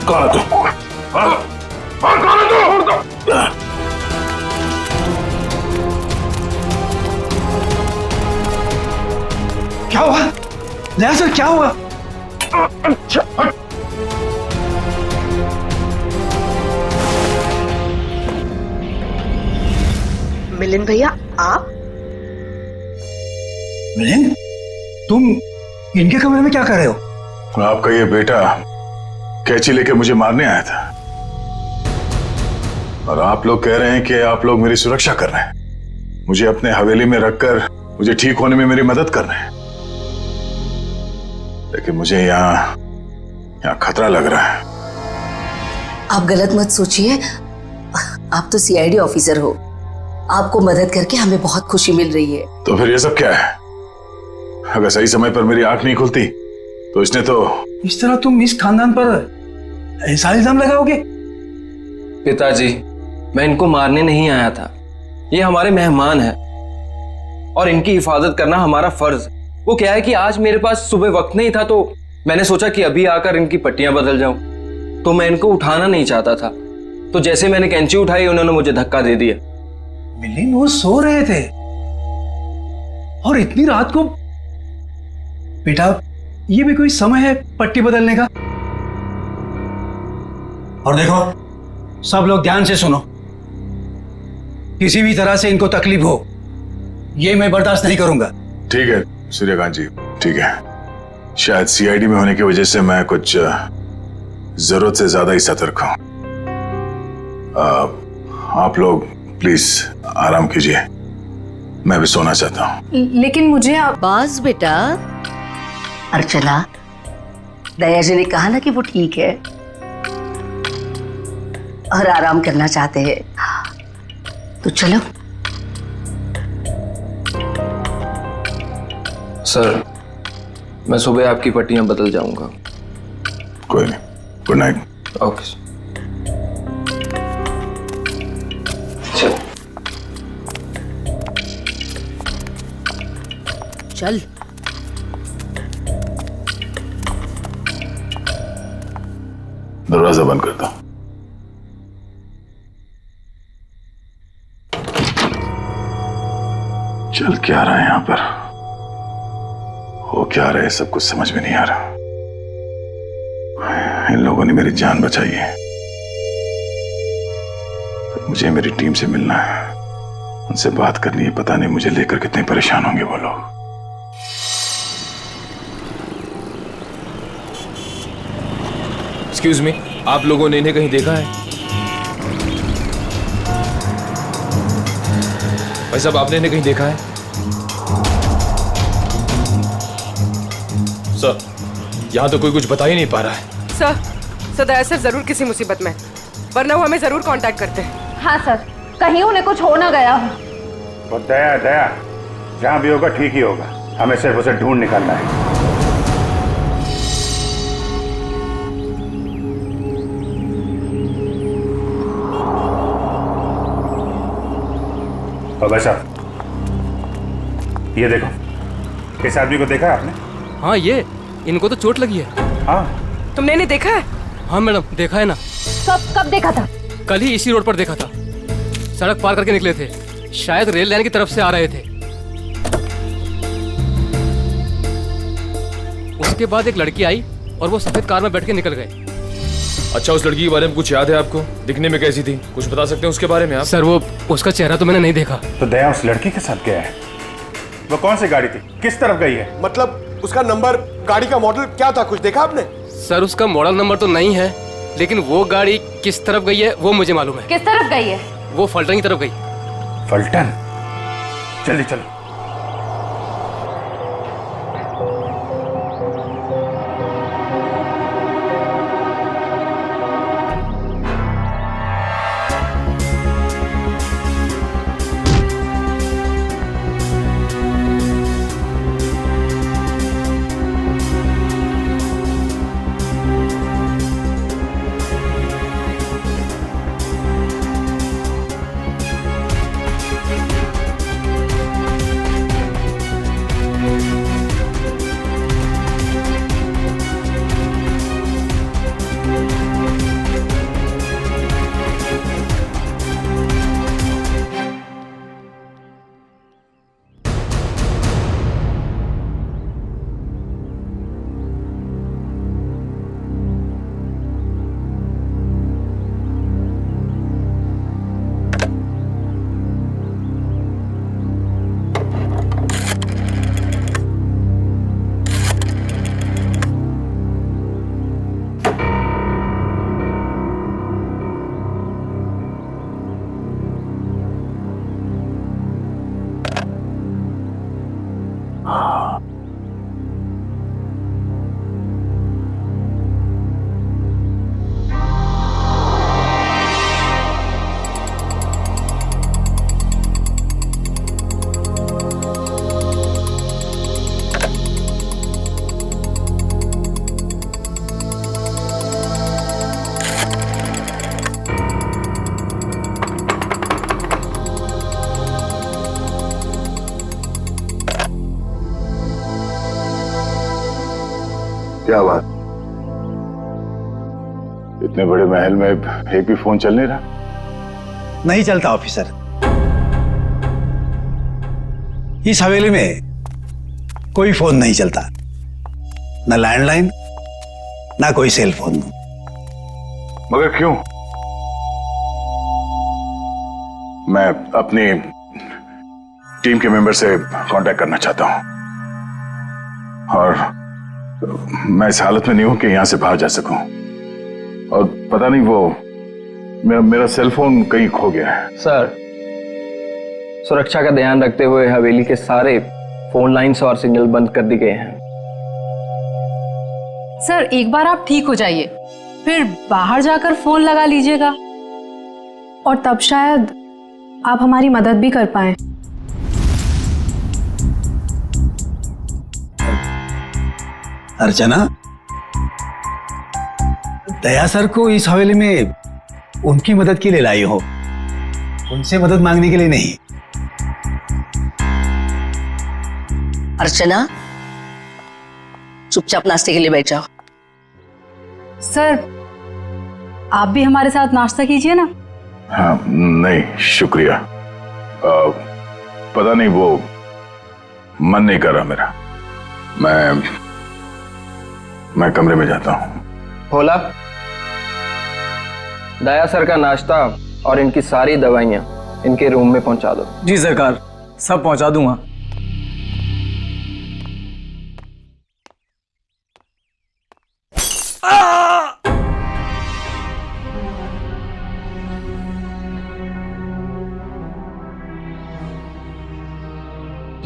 कौन है तू? कौन है तू? क्या हुआ नया सर, क्या हुआ? मिलिंद भैया, आप? मिलिंद, तुम इनके कमरे में क्या कर रहे हो? आपका ये बेटा कैंची लेके मुझे मारने आया था और आप लोग कह रहे हैं कि आप लोग मेरी सुरक्षा कर रहे हैं, मुझे अपने हवेली में रखकर मुझे ठीक होने में मेरी मदद कर रहे हैं। लेकिन मुझे यहाँ खतरा लग रहा है। आप गलत मत सोचिए, आप तो सीआईडी ऑफिसर हो, आपको मदद करके हमें बहुत खुशी मिल रही है। तो फिर ये सब क्या है? अगर सही समय पर मेरी आंख नहीं खुलती तो इसने तो। इस तरह तुम इस खानदान पर ऐसा इल्जाम लगाओगे? पिताजी, मैं इनको मारने नहीं आया था, ये हमारे मेहमान हैं और इनकी हिफाजत करना हमारा फर्ज। वो क्या है कि आज मेरे पास सुबह वक्त नहीं था तो मैंने सोचा कि अभी आकर इनकी पट्टियां बदल जाऊं, तो मैं इनको उठाना नहीं चाहता था, तो जैसे मैंने कैंची उठाई उन्होंने मुझे धक्का दे दिया। मिलिंद, वो सो रहे थे और इतनी रात को। बेटा, ये भी कोई समय है पट्टी बदलने का? और देखो सब लोग ध्यान से सुनो, किसी भी तरह से इनको तकलीफ हो ये मैं बर्दाश्त नहीं करूंगा। ठीक है सूर्यकांत जी, ठीक है। शायद सीआईडी में होने की वजह से मैं कुछ जरूरत से ज्यादा ही सतर्क हूं। आप लोग प्लीज आराम कीजिए, मैं भी सोना चाहता हूं। लेकिन मुझे बाज बेटा, अर्चना, दया जी ने कहा ना कि वो ठीक है और आराम करना चाहते हैं, तो चलो। सर, मैं सुबह आपकी पट्टियां बदल जाऊंगा। कोई नहीं, गुड नाइट। Okay sir. चल। दरवाजा बंद कर दो। चल क्या रहा है यहां पर, हो क्या रहा है, सब कुछ समझ में नहीं आ रहा। इन लोगों ने मेरी जान बचाई है, तो मुझे मेरी टीम से मिलना है, उनसे बात करनी है। पता नहीं मुझे लेकर कितने परेशान होंगे वो लोग। एक्सक्यूज मी, आप लोगों ने इन्हें कहीं देखा है? भाई साहब, आपने इन्हें कहीं देखा है? सर, यहां तो कोई कुछ बता ही नहीं पा रहा है। सर दया सर जरूर किसी मुसीबत में, वरना वो हमें जरूर कांटेक्ट करते हैं। हाँ सर, कहीं उन्हें कुछ हो ना गया हो। और दया जहां भी होगा ठीक ही होगा, हमें सिर्फ उसे ढूंढ निकालना है। और भाई साहब, ये देखो, इस आदमी को देखा है आपने? हाँ, ये इनको तो चोट लगी है। हाँ। तुमने इन्हें देखा है? हाँ मैडम, देखा है ना। कब देखा था? कल ही इसी रोड पर देखा था, सड़क पार करके निकले थे, शायद रेल लाइन की तरफ से आ रहे थे। उसके बाद एक लड़की आई और वो सफेद कार में बैठ के निकल गए। अच्छा, उस लड़की के बारे में कुछ याद है आपको? दिखने में कैसी थी, कुछ बता सकते हैं उसके बारे में आप? सर, वो उसका चेहरा तो मैंने नहीं देखा। तो दया उस लड़की के साथ गया है? वो कौन सी गाड़ी थी, किस तरफ गई है? मतलब उसका नंबर, गाड़ी का मॉडल क्या था, कुछ देखा आपने? सर, उसका मॉडल नंबर तो नहीं है, लेकिन वो गाड़ी किस तरफ गई है वो मुझे मालूम है। किस तरफ गई है? वो फलटन की तरफ गई। फलटन? जल्दी चलो। क्या बात, इतने बड़े महल में एक भी फोन चल नहीं रहा? नहीं चलता ऑफिसर। इस हवेली में कोई फोन नहीं चलता, ना लैंडलाइन ना कोई सेल फोन। मगर क्यों? मैं अपनी टीम के मेंबर से कांटेक्ट करना चाहता हूं और मैं इस हालत में नहीं हूं कि यहां से बाहर जा सकूं। और पता नहीं वो मेरा सेल फोन कहीं खो गया है। सर, सुरक्षा का ध्यान रखते हुए हवेली के सारे फोन लाइन्स और सिग्नल बंद कर दिए गए हैं। सर एक बार आप ठीक हो जाइए, फिर बाहर जाकर फोन लगा लीजिएगा और तब शायद आप हमारी मदद भी कर पाए। अर्चना, दया सर को इस हवेली में उनकी मदद के लिए लाई हो, उनसे मदद मांगने के लिए नहीं। अर्चना, चुपचाप नाश्ते के लिए बैठ जाओ। सर आप भी हमारे साथ नाश्ता कीजिए ना। हाँ, नहीं शुक्रिया। पता नहीं वो मन नहीं कर रहा मेरा। मैं कमरे में जाता हूं। भोला, दया सर का नाश्ता और इनकी सारी दवाइयां इनके रूम में पहुंचा दो। जी सरकार, सब पहुंचा दूंगा।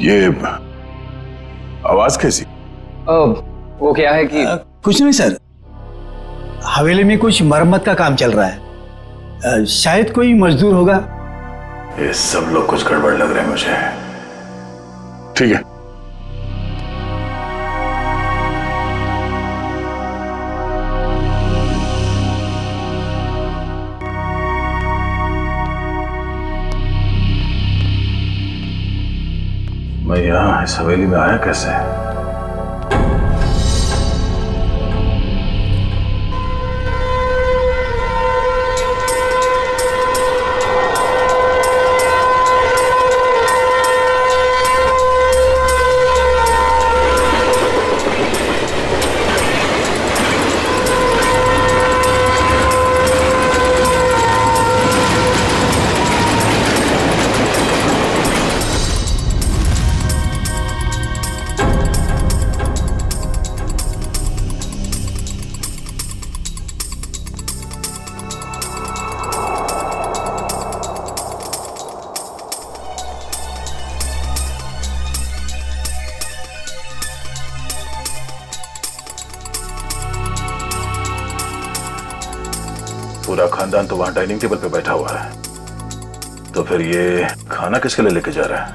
ये आवाज कैसी? वो क्या है कि कुछ नहीं सर, हवेली में कुछ मरम्मत का काम चल रहा है, शायद कोई मजदूर होगा। ये सब लोग कुछ गड़बड़ लग रहे हैं मुझे। ठीक है, मैं यहां इस हवेली में आया कैसे? पूरा खानदान तो वहां डाइनिंग टेबल पे बैठा हुआ है, तो फिर ये खाना किसके लिए लेके जा रहा है?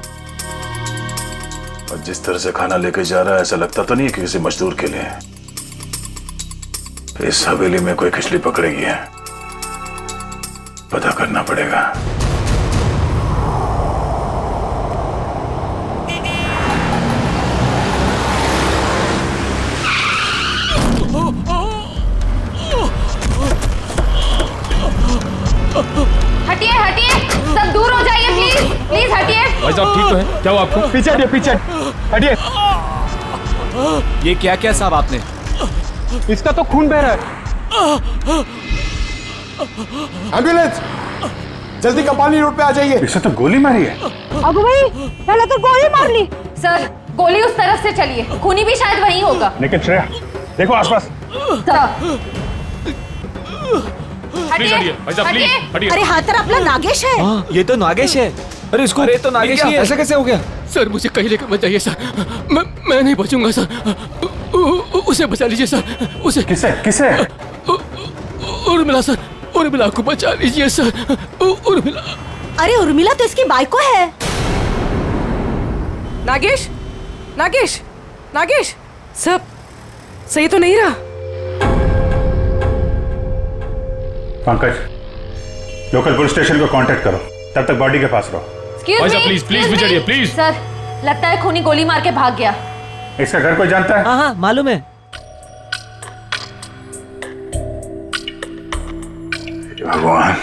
और जिस तरह से खाना लेके जा रहा है ऐसा लगता तो नहीं कि किसी मजदूर के लिए। इस हवेली में कोई खिचड़ी पकड़ेगी है, पता करना पड़ेगा। हटिए हटिए, सब दूर हो जाइए प्लीज, प्लीज हटिए। भाई साहब ठीक तो है? क्या हुआ आपको? पीछे हटिए, पीछे हटिए। ये क्या क्या साहब आपने? इसका तो खून बह रहा है। एम्बुलेंस, जल्दी कपाली रोड पे आ जाइए। इसे तो गोली मारी है। अबू भाई, पहले तो गोली मार ली। सर गोली उस तरफ से चली है, खूनी भी शायद वहीं होगा। लेकिन श्रेया देखो आसपास। हटिए भाई साहब प्लीज हटिए। अरे हा तर आपला नागेश है। हाँ, ये तो नागेश है। अरे इसको, अरे तो नागेश ही है। ऐसा कैसे हो गया? सर मुझे कहीं लेकर मत जाइए सर, मैं नहीं बचूंगा सर। उसे बचा लीजिए सर, उसे। किसे किसे? उर्मिला सर, उर्मिला को बचा लीजिए सर, उर्मिला। अरे उर्मिला तो इसकी बाइको है। नागेश, नागेश, नागेश, सब सही तो नहीं रहा? पंकज, लोकल पुलिस स्टेशन को कांटेक्ट करो, तब तक बॉडी के पास रहो। भाई साहब प्लीज प्लीज भी चढ़िए प्लीज। सर लगता है खूनी गोली मार के भाग गया। इसका घर कोई जानता है? हाँ हाँ मालूम है। हे भगवान,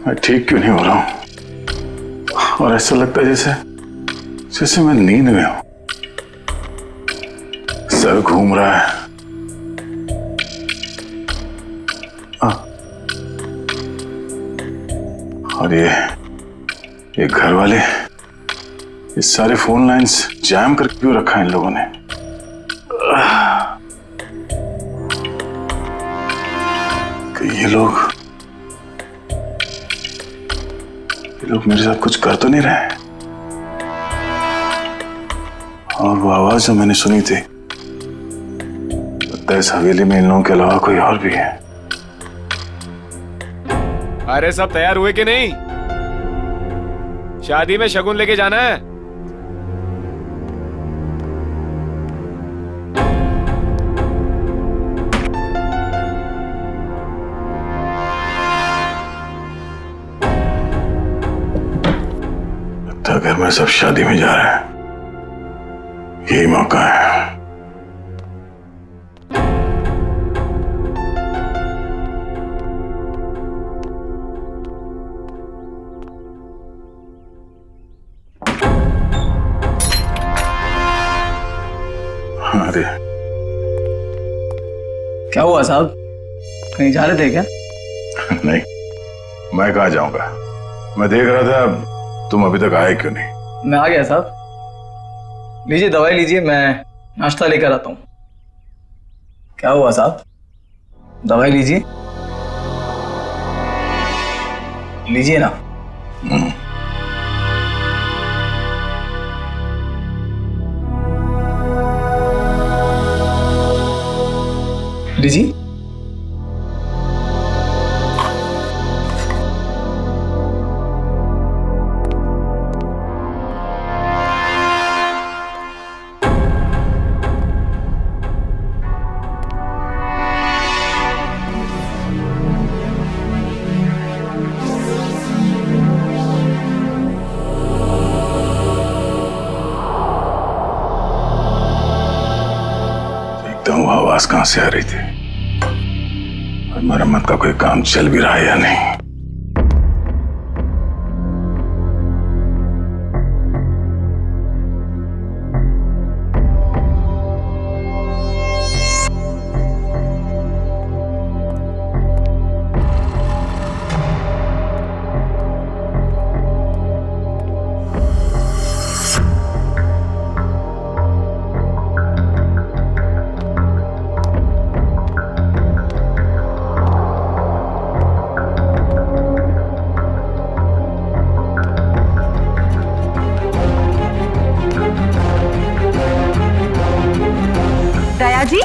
मैं ठीक क्यों नहीं हो रहा हूं? और ऐसा लगता है जैसे मैं नींद में हूं। सर घूम रहा है। और ये घर वाले, ये सारे फोन लाइंस जैम करके क्यों रखा है इन लोगों ने? ये लोग मेरे साथ कुछ कर तो नहीं रहे? और वो आवाज जो मैंने सुनी थी, लगता है इस हवेली में इन लोगों के अलावा कोई और भी है। अरे सब तैयार हुए कि नहीं? शादी में शगुन लेके जाना है। लगता है घर में सब शादी में जा रहे हैं, यही मौका है। अरे क्या हुआ साहब, कहीं जा रहे थे क्या? नहीं, मैं कहाँ जाऊंगा। मैं देख रहा था तुम अभी तक आए क्यों नहीं। मैं आ गया साहब। लीजिए दवाई लीजिए, मैं नाश्ता लेकर आता हूँ। क्या हुआ साहब, दवाई लीजिए, लीजिए ना। लीजिए। वो आवाज कहां से आ रही थी और मरम्मत का कोई काम चल भी रहा है या नहीं? दया जी,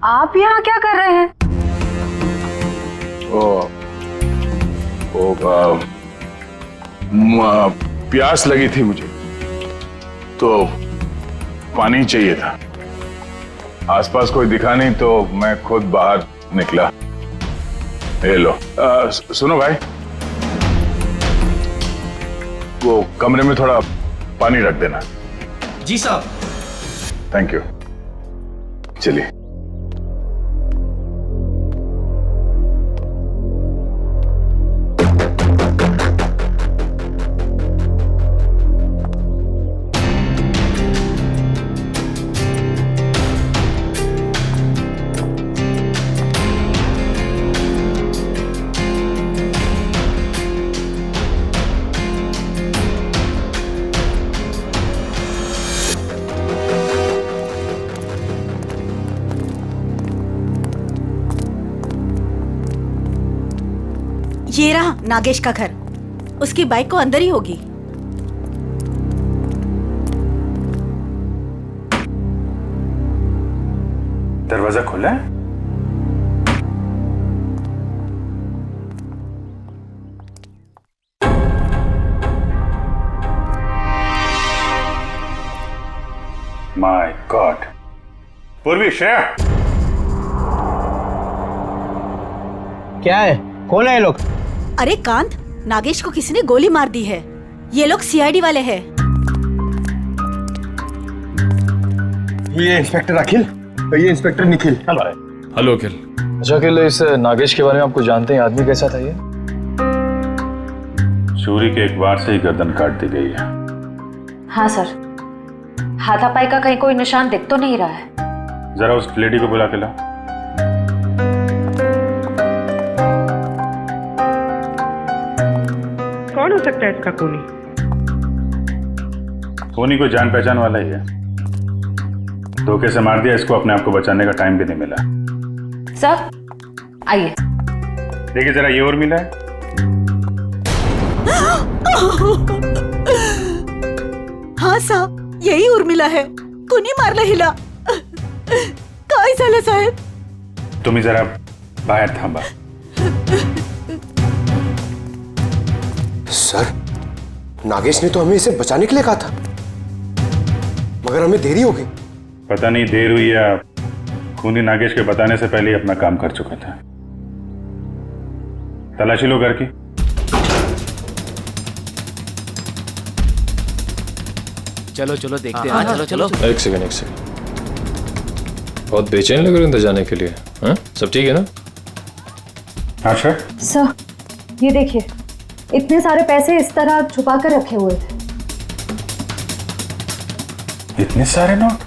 आप यहाँ क्या कर रहे हैं? प्यास लगी थी मुझे, तो पानी चाहिए था। आसपास कोई दिखा नहीं तो मैं खुद बाहर निकला। ये लो। सुनो भाई, वो कमरे में थोड़ा पानी रख देना। जी साहब। Thank you. चलिए। ये रहा नागेश का घर, उसकी बाइक को अंदर ही होगी। दरवाजा खुला है? My God. पूर्वी, श्रेया, क्या है, कौन है ये लोग? अरे कांत, नागेश को किसी ने गोली मार दी है। ये लोग सीआईडी वाले हैं। ये इंस्पेक्टर अखिल, ये इंस्पेक्टर निखिल। हेलो अखिल। अच्छा अकेले इस नागेश के बारे में आप कुछ जानते हैं? आदमी कैसा था ये? चोरी के एक बार से ही गर्दन काट दी गई है। हाँ सर, हाथापाई का कहीं कोई निशान दिख तो नहीं रहा है। जरा उस लेडी को बुला के लाओ। कौन हो सकता है इसका खूनी? खूनी कोई जान पहचान वाला ही है। धोखे से मार दिया इसको, अपने आप को बचाने का टाइम भी नहीं मिला। सर आइए, देखिए जरा ये और मिला है। हाँ साहब, यही उर्मिला है. कुणी मारला हिला. काय झालं साहेब? तुम्ही जरा बाहेर थांबा. सर, नागेश ने तो हमें इसे बचाने के लिए कहा था, मगर हमें देरी हो गई. पता नहीं देर हुई या खूनी नागेश के बताने से पहले ही अपना काम कर चुका था. तलाशी लो घर की. चलो चलो देखते हैं. चलो चलो. एक सेकंड. बहुत बेचैन लग रहे हैं जाने के लिए. हाँ, सब ठीक है ना? हाँ सर. सर, ये देखिए, इतने सारे पैसे इस तरह छुपा कर रखे हुए थे. इतने सारे नोट?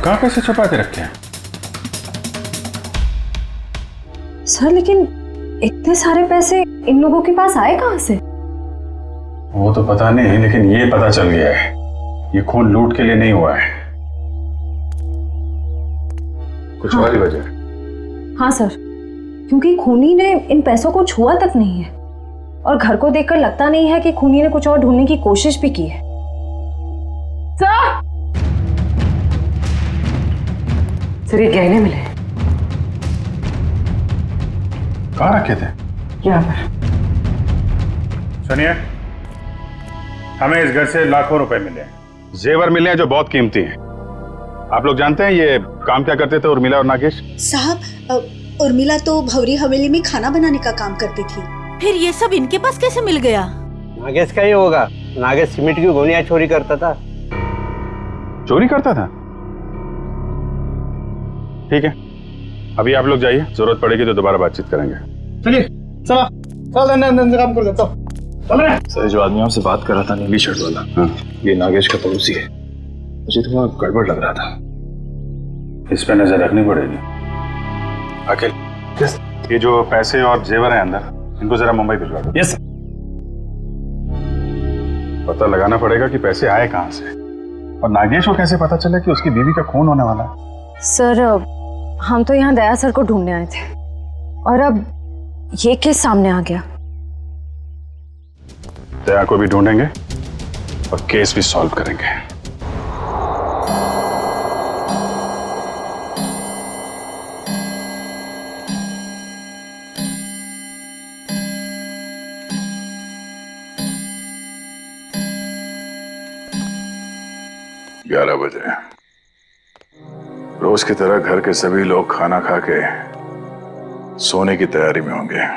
कहाँ पैसे छुपा के रखे हैं? सर, लेकिन इतने सारे पैसे इन लोगों के पास आए कहाँ से? वो तो पता नहीं, लेकिन ये पता चल गया है ये खून लूट के लिए नहीं हुआ है. कुछ और ही वजह? हाँ सर, क्योंकि खूनी ने इन पैसों को छुआ तक नहीं है और घर को देखकर लगता नहीं है कि खूनी ने कुछ और ढूंढने की कोशिश भी की है. सर, ये गहने मिले. कहाँ रखे थे? यहाँ पर. सुनिए, हमें इस घर से लाखों रुपए मिले हैं. जेवर मिले हैं जो बहुत कीमती हैं. आप लोग जानते हैं ये काम क्या करते थे उर्मिला और नागेश? साहब, उर्मिला तो भवरी हवेली में खाना बनाने का काम करती थी. फिर ये सब इनके पास कैसे मिल गया? नागेश का ही होगा. नागेश सीमेंट की गोनियां चोरी करता था. चोरी करता था? ठीक है, अभी आप लोग जाइए, जरूरत पड़ेगी तो दोबारा बातचीत करेंगे. चलिए, चलो चल काम कर देता हूँ. सर, जो आदमी आपसे बात कर रहा था नीली शर्ट वाला, ये नागेश का पड़ोसी है. मुझे थोड़ा गड़बड़ लग रहा था. इस पे नजर रखनी पड़ेगी. अखिल, ये जो पैसे और जेवर हैं अंदर, इनको जरा मुंबई भिजवा दो. Yes sir. पता लगाना पड़ेगा कि पैसे आए कहाँ से, और नागेश को कैसे पता चले कि उसकी बीवी का खून होने वाला है. सर, हम तो यहाँ दया सर को ढूंढने आए थे और अब ये केस सामने आ गया. दया को भी ढूंढेंगे और केस भी सॉल्व करेंगे. ग्यारह बजे रोज की तरह घर के सभी लोग खाना खा के सोने की तैयारी में होंगे.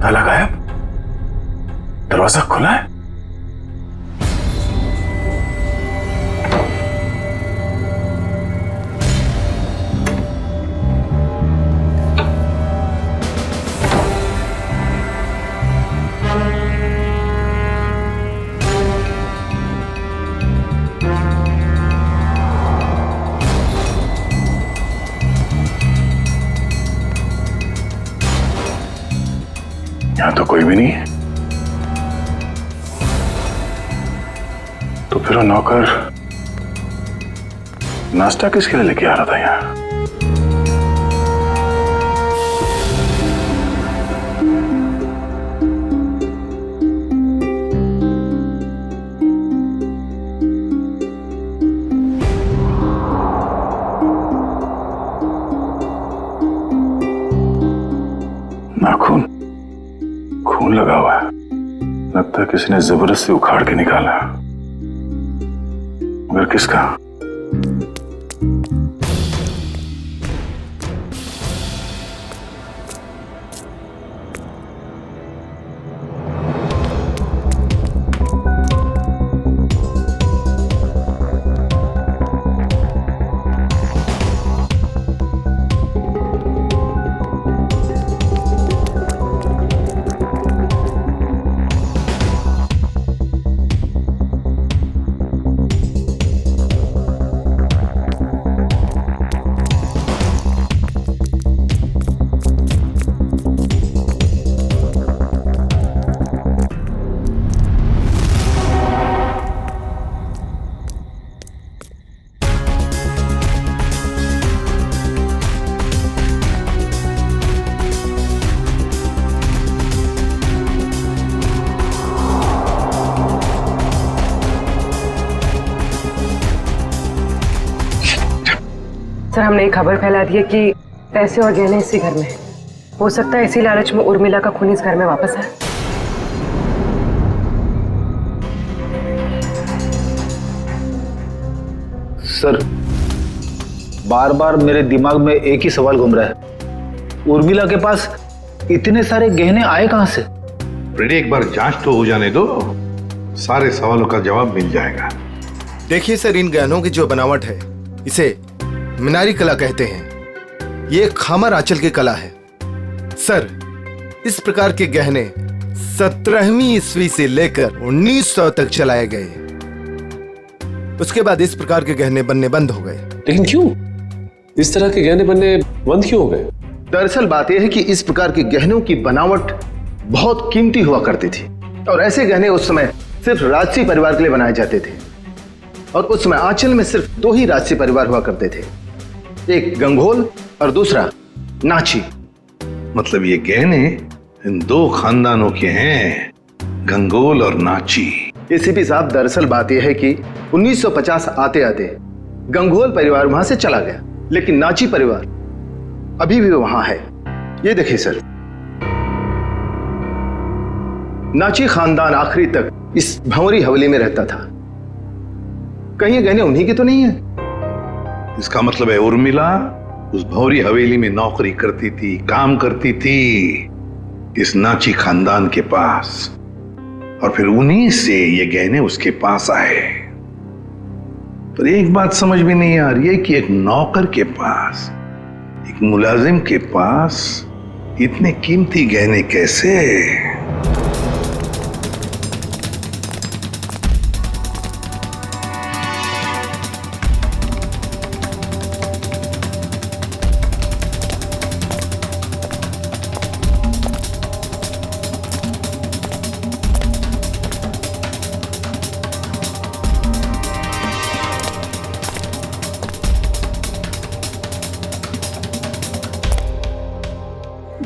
ताला गायब, दरवाजा खुला है. यहां तो कोई भी नहीं है. तो फिर वो नौकर नाश्ता किसके लिए लेके आ रहा था यहाँ? नाखून, खून लगा हुआ है। लगता है किसी ने जबरदस्ती उखाड़ के निकाला, मगर किसका? सर, हमने एक खबर फैला दी है कि पैसे और गहने इसी घर में हैं। हो सकता है इसी लालच में उर्मिला का खून इस घर में वापस आए। सर, बार बार मेरे दिमाग में एक ही सवाल घूम रहा है, उर्मिला के पास इतने सारे गहने आए कहां से? फ्रेडी, एक बार जांच तो हो जाने दो, सारे सवालों का जवाब मिल जाएगा। देखिए सर, इन गहनों की जो बनावट है इसे मीनारी कला कहते हैं। ये खामर आंचल की कला है। सर, इस प्रकार के गहने 17वीं ईस्वी से लेकर 1900 तक चलाए गए। उसके बाद इस प्रकार के गहने बनने बंद हो गए। लेकिन क्यों? इस तरह के गहने बनने बंद क्यों हो गए? दरअसल बात यह है कि इस प्रकार के गहनों की बनावट बहुत कीमती हुआ करती थी और ऐसे गहने उस समय सिर्फ राजसी परिवार के लिए बनाए जाते थे। और उस समय आंचल में सिर्फ 2 ही राजसी परिवार हुआ करते थे, एक गंगोल और दूसरा नाची। मतलब ये गहने इन 2 खानदानों के हैं, गंगोल और नाची। एसीपी साहब, दरअसल बात यह है कि 1950 आते आते गंगोल परिवार वहां से चला गया, लेकिन नाची परिवार अभी भी वहां है। ये देखिए सर, नाची खानदान आखिरी तक इस भंवरी हवेली में रहता था। कहीं ये गहने उन्हीं के तो नहीं है? इसका मतलब है उर्मिला उस भौरी हवेली में नौकरी करती थी, काम करती थी इस नाची खानदान के पास, और फिर उन्हीं से ये गहने उसके पास आए। पर एक बात समझ में नहीं आ रही है कि एक नौकर के पास, एक मुलाजिम के पास इतने कीमती गहने कैसे?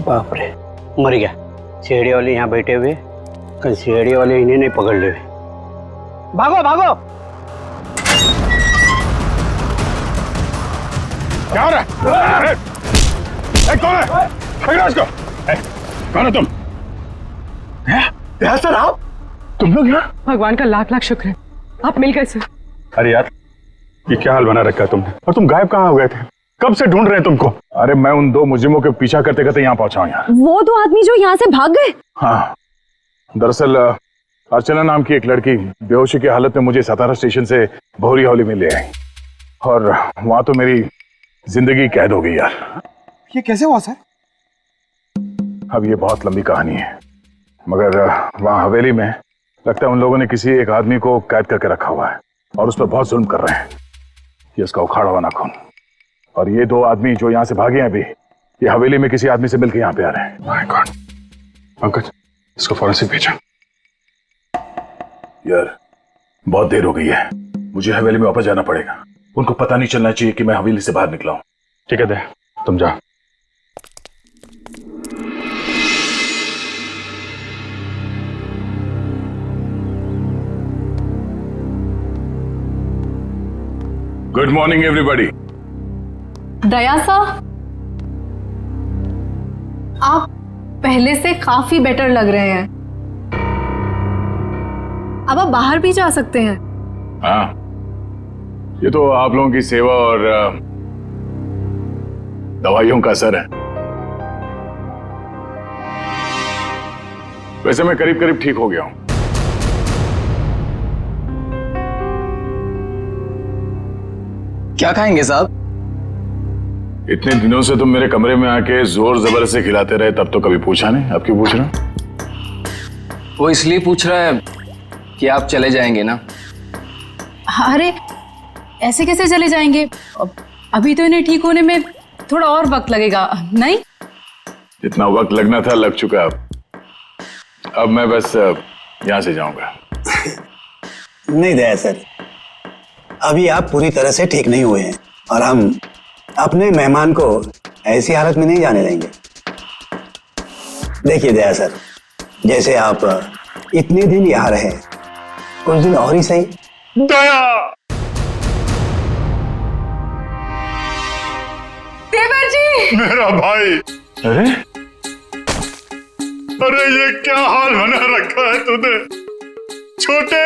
बाप रे, मर गया। सीढ़ी वाले यहाँ बैठे हुए, कल सीढ़ी वाले इन्हें नहीं पकड़ ले। भागो भागो। क्या हो रहा है? कौन है? पकड़ो इसको। कौन है तुम? सर, आप? तुम लोग यहाँ? भगवान का लाख लाख शुक्र है, आप मिल गए सर। अरे यार, ये क्या हाल बना रखा है तुमने? और तुम गायब कहाँ हो गए थे? कब से ढूंढ रहे हैं तुमको? अरे मैं उन 2 मुजरिमों के पीछा करते करते यहाँ पहुंचा हूँ यार। वो 2 आदमी जो यहाँ से भाग गए? हाँ, दरअसल अर्चना नाम की एक लड़की बेहोशी की हालत में मुझे सतारा स्टेशन से भौरी हवेली में ले आई, और वहां तो मेरी जिंदगी कैद हो गई यार। ये कैसे हुआ सर? अब ये बहुत लंबी कहानी है, मगर वहां हवेली में लगता है उन लोगों ने किसी एक आदमी को कैद करके रखा हुआ है और उस पर बहुत जुल्म कर रहे हैं। ये उसका उखाड़ा हुआ नाखून, और ये 2 आदमी जो यहाँ से भागे हैं अभी, ये हवेली में किसी आदमी से मिलकर यहाँ पे आ रहे हैं। माय गॉड, पंकज इसको फॉरेंसिक भेजा। यार बहुत देर हो गई है, मुझे हवेली में वापस जाना पड़ेगा। उनको पता नहीं चलना चाहिए कि मैं हवेली से बाहर निकला हूं। ठीक है, दे तुम जा। Good morning everybody. दया सा, पहले से काफी बेटर लग रहे हैं। अब आप बाहर भी जा सकते हैं। हाँ, ये तो आप लोगों की सेवा और दवाइयों का असर है। वैसे मैं करीब करीब ठीक हो गया हूं। क्या खाएंगे साहब? इतने दिनों से तुम मेरे कमरे में आके जोर जबर से खिलाते रहे, तब तो कभी पूछा नहीं। अब क्यों पूछ रहे हो? वो इसलिए पूछ रहा है कि आप चले जाएंगे ना। अरे ऐसे कैसे चले जाएंगे? अभी तो इन्हें ठीक होने में थोड़ा और वक्त लगेगा, नहीं? जितना वक्त लगना था लग चुका। अब मैं बस यहां से जाऊंगा। नहीं दया सर, अभी आप पूरी तरह से ठीक नहीं हुए हैं और हम अपने मेहमान को ऐसी हालत में नहीं जाने देंगे। देखिए दया सर, जैसे आप इतने दिन यहाँ रहे, कुछ दिन और ही सही। दया! देवर जी! मेरा भाई! अरे अरे ये क्या हाल बना रखा है तूने? छोटे!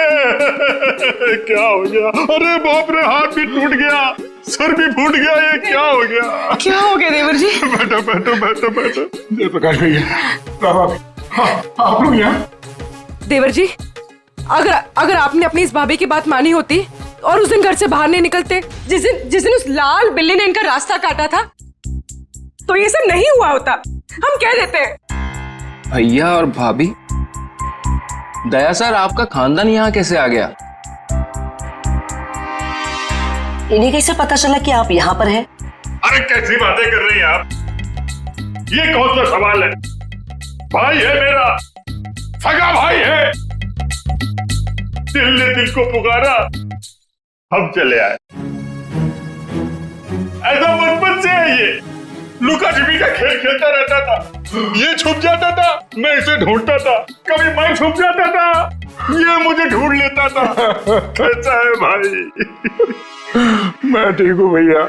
क्या हो गया? अरे बाप रे, हाथ भी टूट गया, सर भी फूट गया, ये क्या हो गया? क्या हो गया देवर जी? बैठो बैठो बैठो बैठो। जयप्रकाश भैया, आप लोग यहाँ? देवर जी, अगर आपने अपनी इस भाभी की बात मानी होती और उस दिन घर से बाहर नहीं निकलते, जिस दिन उस लाल बिल्ली ने इनका रास्ता काटा था, तो ये सब नहीं हुआ होता। हम कह देते हैं। भैया और भाभी, दया सर आपका खानदान यहाँ कैसे आ गया? इन्हें कैसे पता चला कि आप यहाँ पर हैं? अरे कैसी बातें कर रही हैं आप? ये कौन सा सवाल है? भाई है मेरा, सगा भाई है। दिल ने दिल को पुकारा, हम चले आए। ऐसा बचपन से है ये। लुका छिपी का खेल खेलता रहता था। ये छुप जाता था, मैं इसे ढूंढता था। कभी मैं छुप जाता था, ये मुझे ढूंढ लेता था। कैसा है भाई? मैं ठीक हूँ भैया,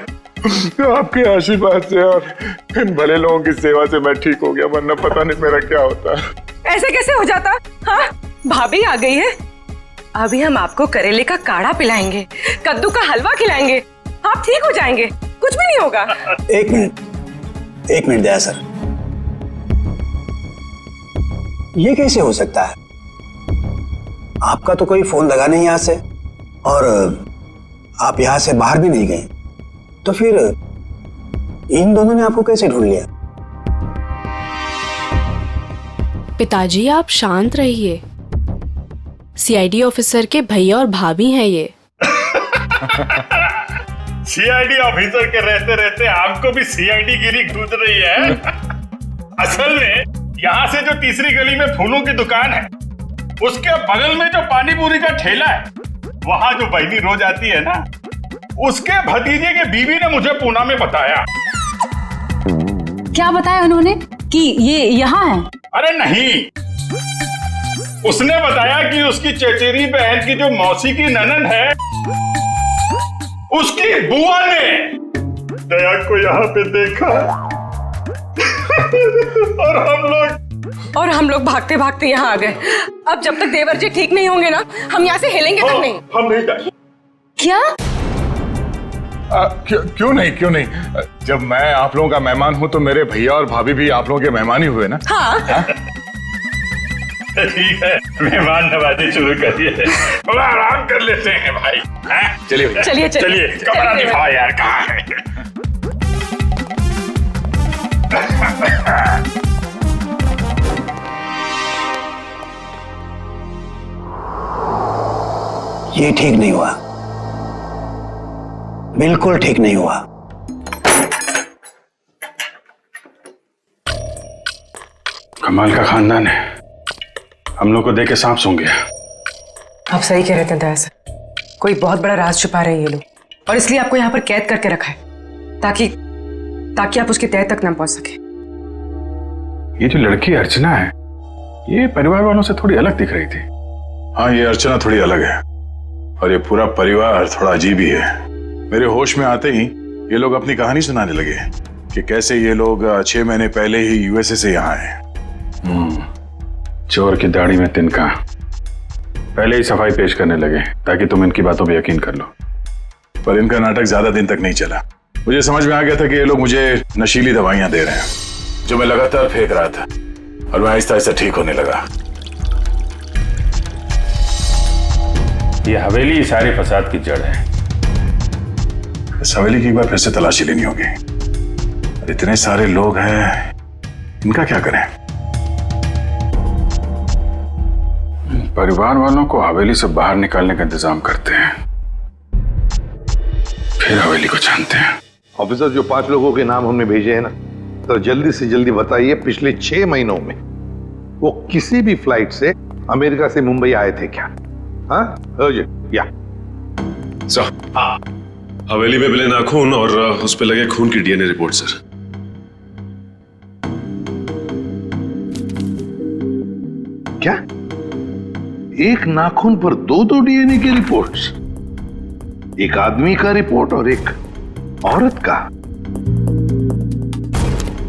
आपके आशीर्वाद से और इन भले लोगों की सेवा से मैं ठीक हो गया, वरना पता नहीं मेरा क्या होता। ऐसे कैसे हो जाता? हाँ, भाभी आ गई है। अभी हम आपको करेले का काढ़ा पिलाएंगे, कद्दू का हलवा खिलाएंगे, आप ठीक हो जाएंगे, कुछ भी नहीं होगा। एक मिनट दया सर, ये कैसे हो सकता है? आपका तो कोई फोन लगा नहीं यहाँ से और आप यहाँ से बाहर भी नहीं गए, तो फिर इन दोनों ने आपको कैसे ढूंढ लिया? पिताजी आप शांत रहिए, सीआईडी ऑफिसर के भैया और भाभी हैं ये। सीआईडी ऑफिसर के रहते रहते आपको भी सीआईडी गिरी घूस रही है। असल में यहाँ से जो तीसरी गली में फूलों की दुकान है, उसके बगल में जो पानी पूरी का ठेला है, वहाँ जो बहनी रोज आती है ना, उसके भतीजे के बीवी ने मुझे पूना में बताया। क्या बताया उन्होंने कि ये यहाँ है? अरे नहीं, उसने बताया कि उसकी चचेरी बहन की जो मौसी की ननद है, उसकी बुआ ने दया को यहाँ पे देखा। और हम लोग भागते भागते यहाँ आ गए। अब जब तक देवर जी ठीक नहीं होंगे ना, हम यहाँ से हिलेंगे तक नहीं। हम नहीं जाएंगे। क्या? क्यों नहीं? जब मैं आप लोगों का मेहमान हूँ तो मेरे भैया और भाभी भी आप लोगों के मेहमान ही हुए ना। हाँ। ठीक है, मेहमान नवाजी शुरू करिए। थोड़ा आराम कर लेते हैं भाई। चलिए चलिए, कमरा दिखाओ यार, कहाँ है? ये ठीक नहीं हुआ, बिल्कुल ठीक नहीं हुआ। कमाल का खानदान है, हम लोग को देख के सांप सूंघ गया। आप सही कह रहे थे दया सर, कोई बहुत बड़ा राज छुपा रहे हैं ये लोग, और इसलिए आपको यहाँ पर कैद करके रखा है ताकि आप उसकी तह तक न पहुंच सके। ये जो लड़की अर्चना है, ये परिवार वालों से थोड़ी अलग दिख रही थी। हाँ, ये अर्चना थोड़ी अलग है और ये पूरा परिवार थोड़ा अजीब ही है। मेरे होश में आते ही ये लोग अपनी कहानी सुनाने लगे कि कैसे ये लोग 6 महीने पहले ही यूएसए से यहाँ आए। चोर की दाढ़ी में तिनका। पहले ही सफाई पेश करने लगे ताकि तुम इनकी बातों पर यकीन कर लो। पर इनका नाटक ज्यादा दिन तक नहीं चला। मुझे समझ में आ गया था कि ये लोग मुझे नशीली दवाइयां दे रहे हैं जो मैं लगातार फेंक रहा था, और मैं आहिस्ता आहिस्ता ठीक होने लगा। ये हवेली सारे फसाद की जड़ है। इस हवेली की एक बार फिर से तलाशी लेनी होगी। इतने सारे लोग हैं, इनका क्या करें? परिवार वालों को हवेली से बाहर निकालने का इंतजाम करते हैं, फिर हवेली को जानते हैं। ऑफिसर, जो 5 लोगों के नाम हमने भेजे हैं ना, तो जल्दी से जल्दी बताइए पिछले 6 महीनों में वो किसी भी फ्लाइट से अमेरिका से मुंबई आए थे क्या? हाँ या सर, हवेली में मिले नाखून और उस पे लगे खून की डीएनए रिपोर्ट सर। क्या? एक नाखून पर 2 डीएनए की रिपोर्ट्स? एक आदमी का रिपोर्ट और एक औरत का?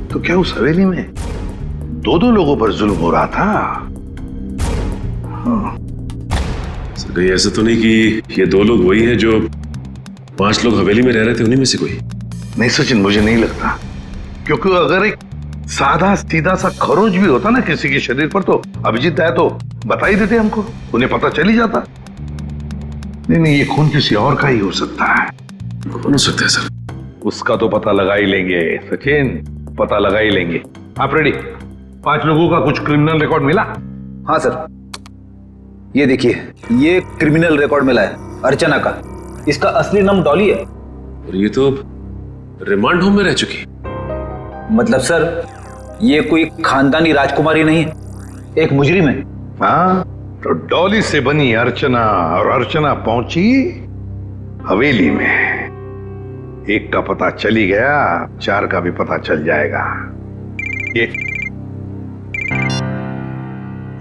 तो क्या उस हवेली में 2 लोगों पर जुल्म हो रहा था? हाँ। सर, ऐसा तो नहीं कि ये 2 लोग वही हैं जो 5 लोग हवेली में रह रहे थे, उन्हीं में से कोई? नहीं सचिन, मुझे नहीं लगता, क्योंकि अगर एक सादा सीधा सा खरोच भी होता ना किसी के शरीर पर, तो अभिजीत आया तो बता ही देते हमको, उन्हें पता चल ही जाता। नहीं, ये खून किसी और का ही हो सकता है। कौन हो सकता है सर? उसका तो पता लगा ही लेंगे सचिन, पता लगा ही लेंगे। आप रेडी? 5 लोगों का कुछ क्रिमिनल रिकॉर्ड मिला? हाँ सर, ये देखिए, ये क्रिमिनल रिकॉर्ड मिला है अर्चना का। इसका असली नाम डॉली है। और ये तो रिमांड होम में रह चुकी। मतलब सर, ये कोई खानदानी राजकुमारी नहीं है, एक मुजरिम है। हाँ, तो डॉली से बनी अर्चना, और अर्चना पहुंची हवेली में। एक का पता चल ही गया, 4 का भी पता चल जाएगा।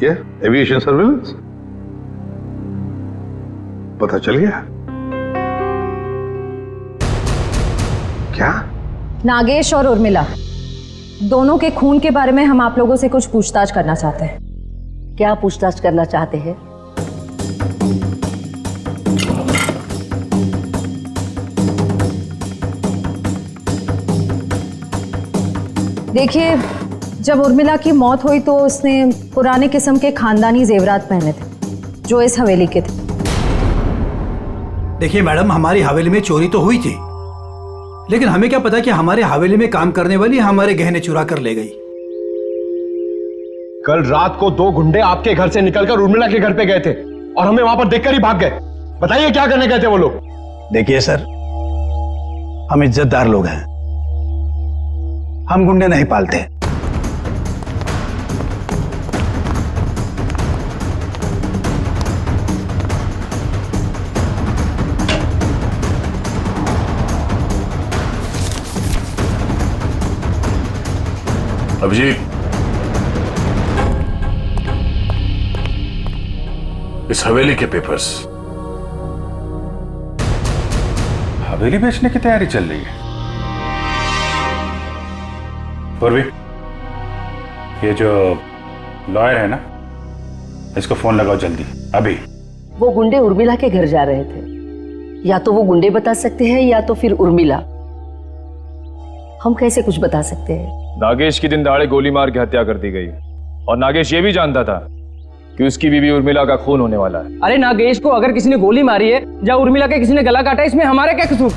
ये एविएशन सर्विलेंस पता चल गया क्या? नागेश और उर्मिला दोनों के खून के बारे में हम आप लोगों से कुछ पूछताछ करना चाहते हैं। क्या पूछताछ करना चाहते हैं? देखिए, जब उर्मिला की मौत हुई तो उसने पुराने किस्म के खानदानी जेवरात पहने थे जो इस हवेली के थे। देखिए मैडम, हमारी हवेली में चोरी तो हुई थी, लेकिन हमें क्या पता कि हमारे हवेली में काम करने वाली हमारे गहने चुरा कर ले गई। कल रात को 2 गुंडे आपके घर से निकलकर उर्मिला के घर पे गए थे और हमें वहां पर देखकर ही भाग गए। बताइए क्या करने गए थे वो लोग? देखिए सर, हम इज्जतदार लोग हैं, हम गुंडे नहीं पालते। अभिजीत, इस हवेली के पेपर्स। हवेली बेचने की तैयारी चल रही है। पूर्वी, ये जो लॉयर है ना, इसको फोन लगाओ जल्दी, अभी। वो गुंडे उर्मिला के घर जा रहे थे। या तो वो गुंडे बता सकते हैं या तो फिर उर्मिला। हम कैसे कुछ बता सकते हैं? नागेश की दिन दहाड़े गोली मार के हत्या कर दी गई, और नागेश ये भी जानता था कि उसकी बीवी उर्मिला का खून होने वाला है। अरे नागेश को अगर किसी ने गोली मारी है या उर्मिला के किसी ने गला काटा, इसमें हमारा क्या कसूर?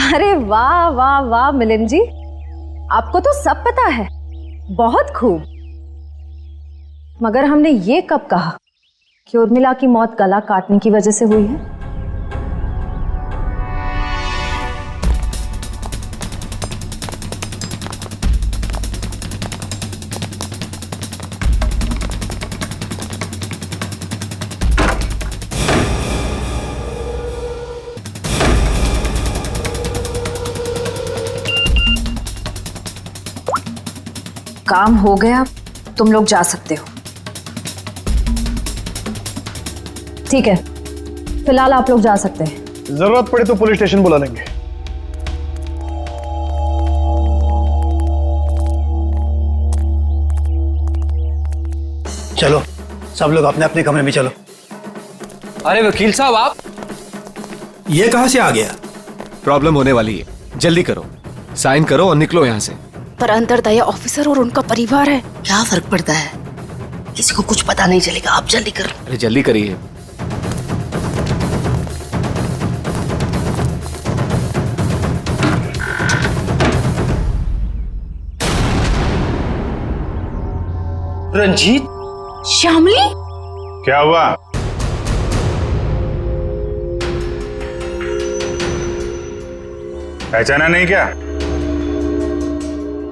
अरे वाह वाह वाह मिलिंद जी, आपको तो सब पता है, बहुत खूब। मगर हमने ये कब कहा कि उर्मिला की मौत गला काटने की वजह से हुई है? काम हो गया, तुम लोग जा सकते हो। ठीक है, फिलहाल आप लोग जा सकते हैं। जरूरत पड़े तो पुलिस स्टेशन बुला लेंगे। चलो सब लोग अपने अपने कमरे में चलो। अरे वकील साहब आप ये कहां से आ गया? प्रॉब्लम होने वाली है, जल्दी करो, साइन करो और निकलो यहाँ से। पर अंतरदया ऑफिसर और उनका परिवार है, क्या फर्क पड़ता है? किसी को कुछ पता नहीं चलेगा, आप जल्दी करो। अरे जल्दी करिए। रंजीत, श्यामली, क्या हुआ? पहचाना नहीं क्या?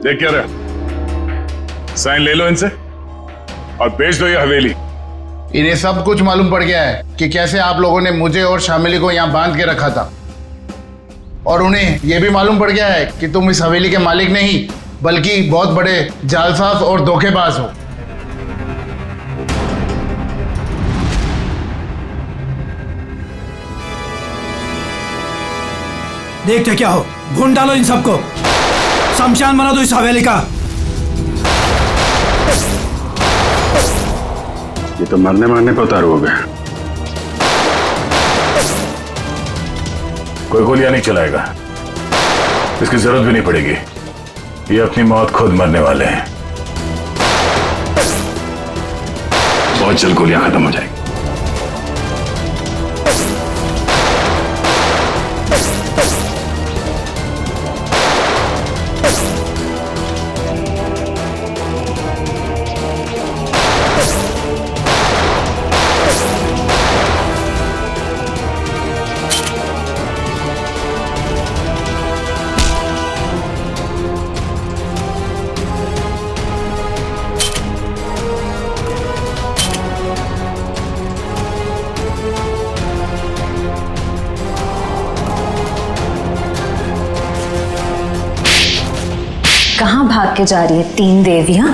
देख क्या रहा, साइन ले लो इनसे और बेच दो ये हवेली। इन्हें सब कुछ मालूम पड़ गया है कि कैसे आप लोगों ने मुझे और शामिली को यहाँ बांध के रखा था, और उन्हें यह भी मालूम पड़ गया है कि तुम इस हवेली के मालिक नहीं बल्कि बहुत बड़े जालसाज और धोखेबाज हो। देखते क्या हो, भून डालो इन सबको, शमशान बना दो इस हवेली का। ये तो मरने मारने पे उतारू हो गया। कोई गोलियां नहीं चलाएगा, इसकी जरूरत भी नहीं पड़ेगी। ये अपनी मौत खुद मरने वाले हैं। बहुत जल्द गोलियां खत्म हो जाएगी। कहाँ भाग के जा रही है तीन देवियां?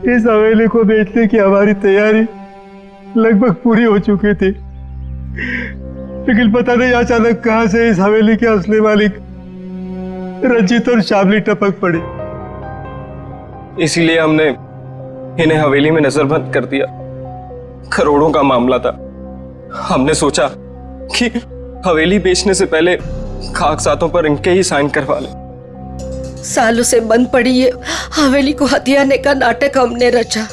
इस हवेली को बेचने की हमारी तैयारी लगभग पूरी हो चुकी थी, लेकिन पता नहीं अचानक कहां से इस हवेली के असली मालिक रंजीत और शामली टपक पड़ी। इसीलिए हमने इन्हें हवेली में नजरबंद कर दिया। करोड़ों का मामला था। हमने सोचा कि हवेली बेचने से पहले कागजातों पर इनके ही साइन करवा ले। सालों से बंद पड़ी ये हवेली को हथियाने का नाटक हमने रचा।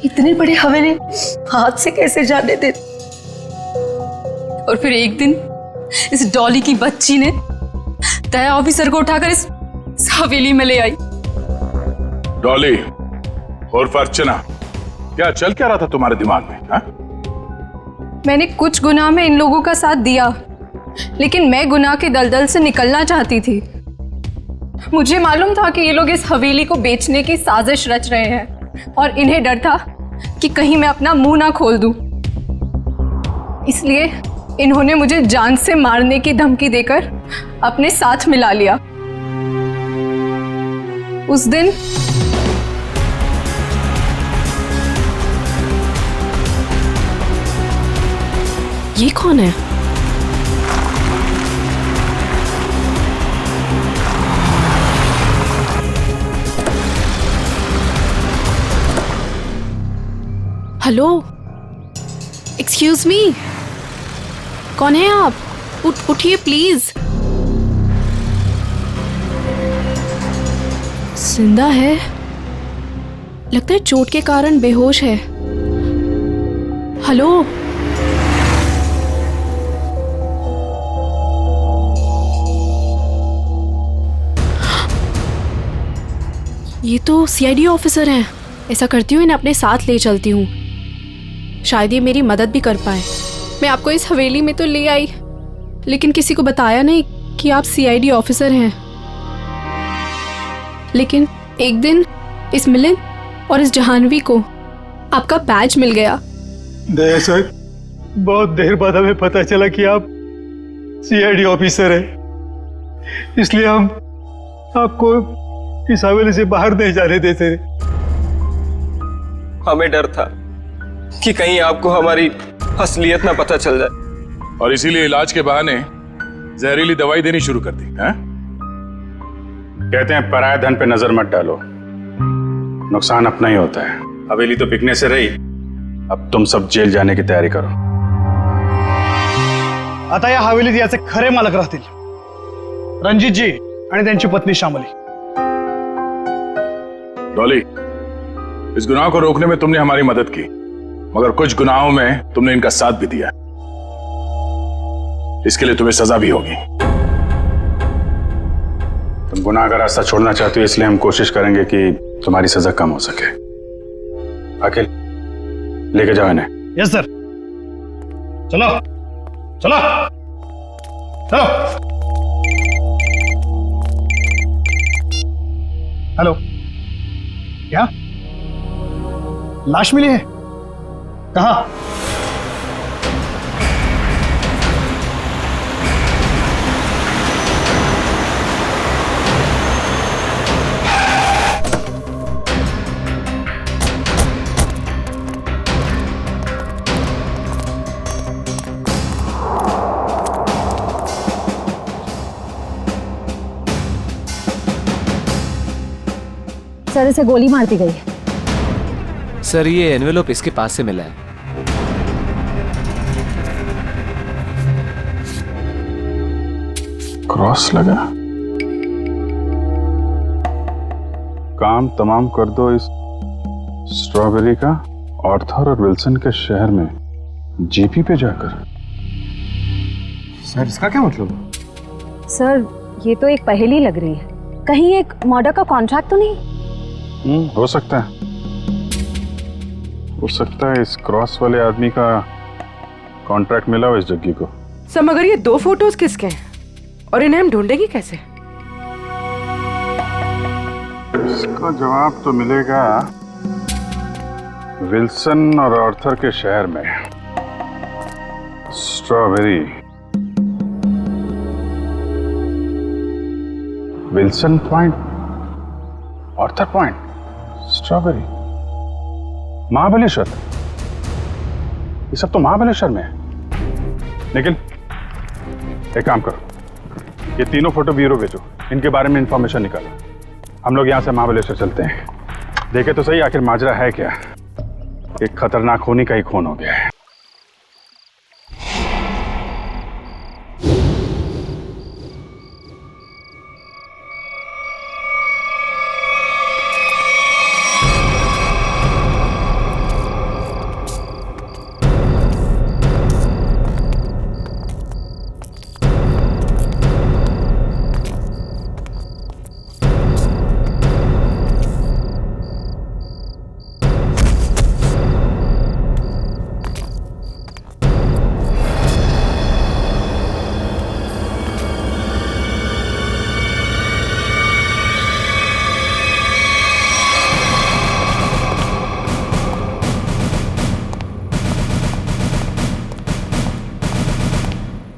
इतनी बड़ी हवेली हाथ से कैसे जाने दे? और फिर एक दिन इस डॉली की बच्ची ने दया ऑफिसर को उठाकर इस हवेली में ले आई। डॉली और अर्चना, क्या चल क्या रहा था तुम्हारे दिमाग में? हा? मैंने कुछ गुनाह में इन लोगों का साथ दिया, लेकिन मैं गुनाह के दलदल से निकलना चाहती थी। मुझे मालूम था कि ये लोग इस हवेली को बेचने की साजिश रच रहे हैं, और इन्हें डर था कि कहीं मैं अपना मुंह ना खोल दूं। इसलिए इन्होंने मुझे जान से मारने की धमकी देकर अपने साथ मिला लिया। उस दिन ये कौन है? हेलो, एक्सक्यूज मी, कौन है आप? उठिए प्लीज। जिंदा है, लगता है चोट के कारण बेहोश है। हेलो, ये तो सीआईडी ऑफिसर हैं। ऐसा करती हूँ, इन्हें अपने साथ ले चलती हूँ, शायद ये मेरी मदद भी कर पाए। मैं आपको इस हवेली में तो ले आई, लेकिन किसी को बताया नहीं कि आप सीआईडी ऑफिसर हैं। लेकिन एक दिन इस मिलिंद और इस जहानवी को आपका बैज मिल गया। दया सर, बहुत देर बाद हमें पता चला कि आप सीआईडी ऑफिसर हैं, इसलिए हम आपको इस हवेली से बाहर नहीं जाने देते। हमें डर था कि कहीं आपको हमारी असलियत ना पता चल जाए। और इसीलिए इलाज के बहाने जहरीली दवाई देनी शुरू कर दी है? कहते हैं पराया धन पे नजर मत डालो, नुकसान अपना ही होता है। हवेली तो बिकने से रही, अब तुम सब जेल जाने की तैयारी करो। आता या हवेलीत याचे खरे मालक राहतील रणजितजी आणि त्यांची पत्नी श्यामली। डॉली, इस गुनाह को रोकने में तुमने हमारी मदद की, मगर कुछ गुनाहों में तुमने इनका साथ भी दिया। इसके लिए तुम्हें सजा भी होगी। तुम गुनाह का रास्ता छोड़ना चाहते हो, इसलिए हम कोशिश करेंगे कि तुम्हारी सजा कम हो सके। अखिल, लेके जाओ इन्हें। Yes sir. चलो चलो चलो। हेलो, क्या लाश मिली है? कहाँ? सर, इसे गोली मार दी गई है। सर, ये एनवेलोप इसके पास से मिला है। क्रॉस लगा। काम तमाम कर दो इस स्ट्रॉबेरी का आर्थर और विल्सन के शहर में जीपी पे जाकर। सर, इसका क्या मतलब? सर, ये तो एक पहेली लग रही है। कहीं एक मर्डर का कॉन्ट्रैक्ट तो नहीं? हो सकता है, हो सकता है इस क्रॉस वाले आदमी का कॉन्ट्रैक्ट मिला हो इस जग्गी को। सर, मगर ये 2 फोटोज किसके हैं और इन्हें हम ढूंढेंगे कैसे? इसका जवाब तो मिलेगा विल्सन और आर्थर के शहर में। Strawberry, Wilson point, Arthur point, strawberry, Mahabaleshwar. ये सब तो महाबलेश्वर में है। लेकिन एक काम करो, ये तीनों फोटो ब्यूरो भेजो, इनके बारे में इंफॉर्मेशन निकालो। हम लोग यहाँ से महाबलेश्वर चलते हैं। देखे तो सही आखिर माजरा है क्या। एक खतरनाक खूनी का ही खून हो गया है।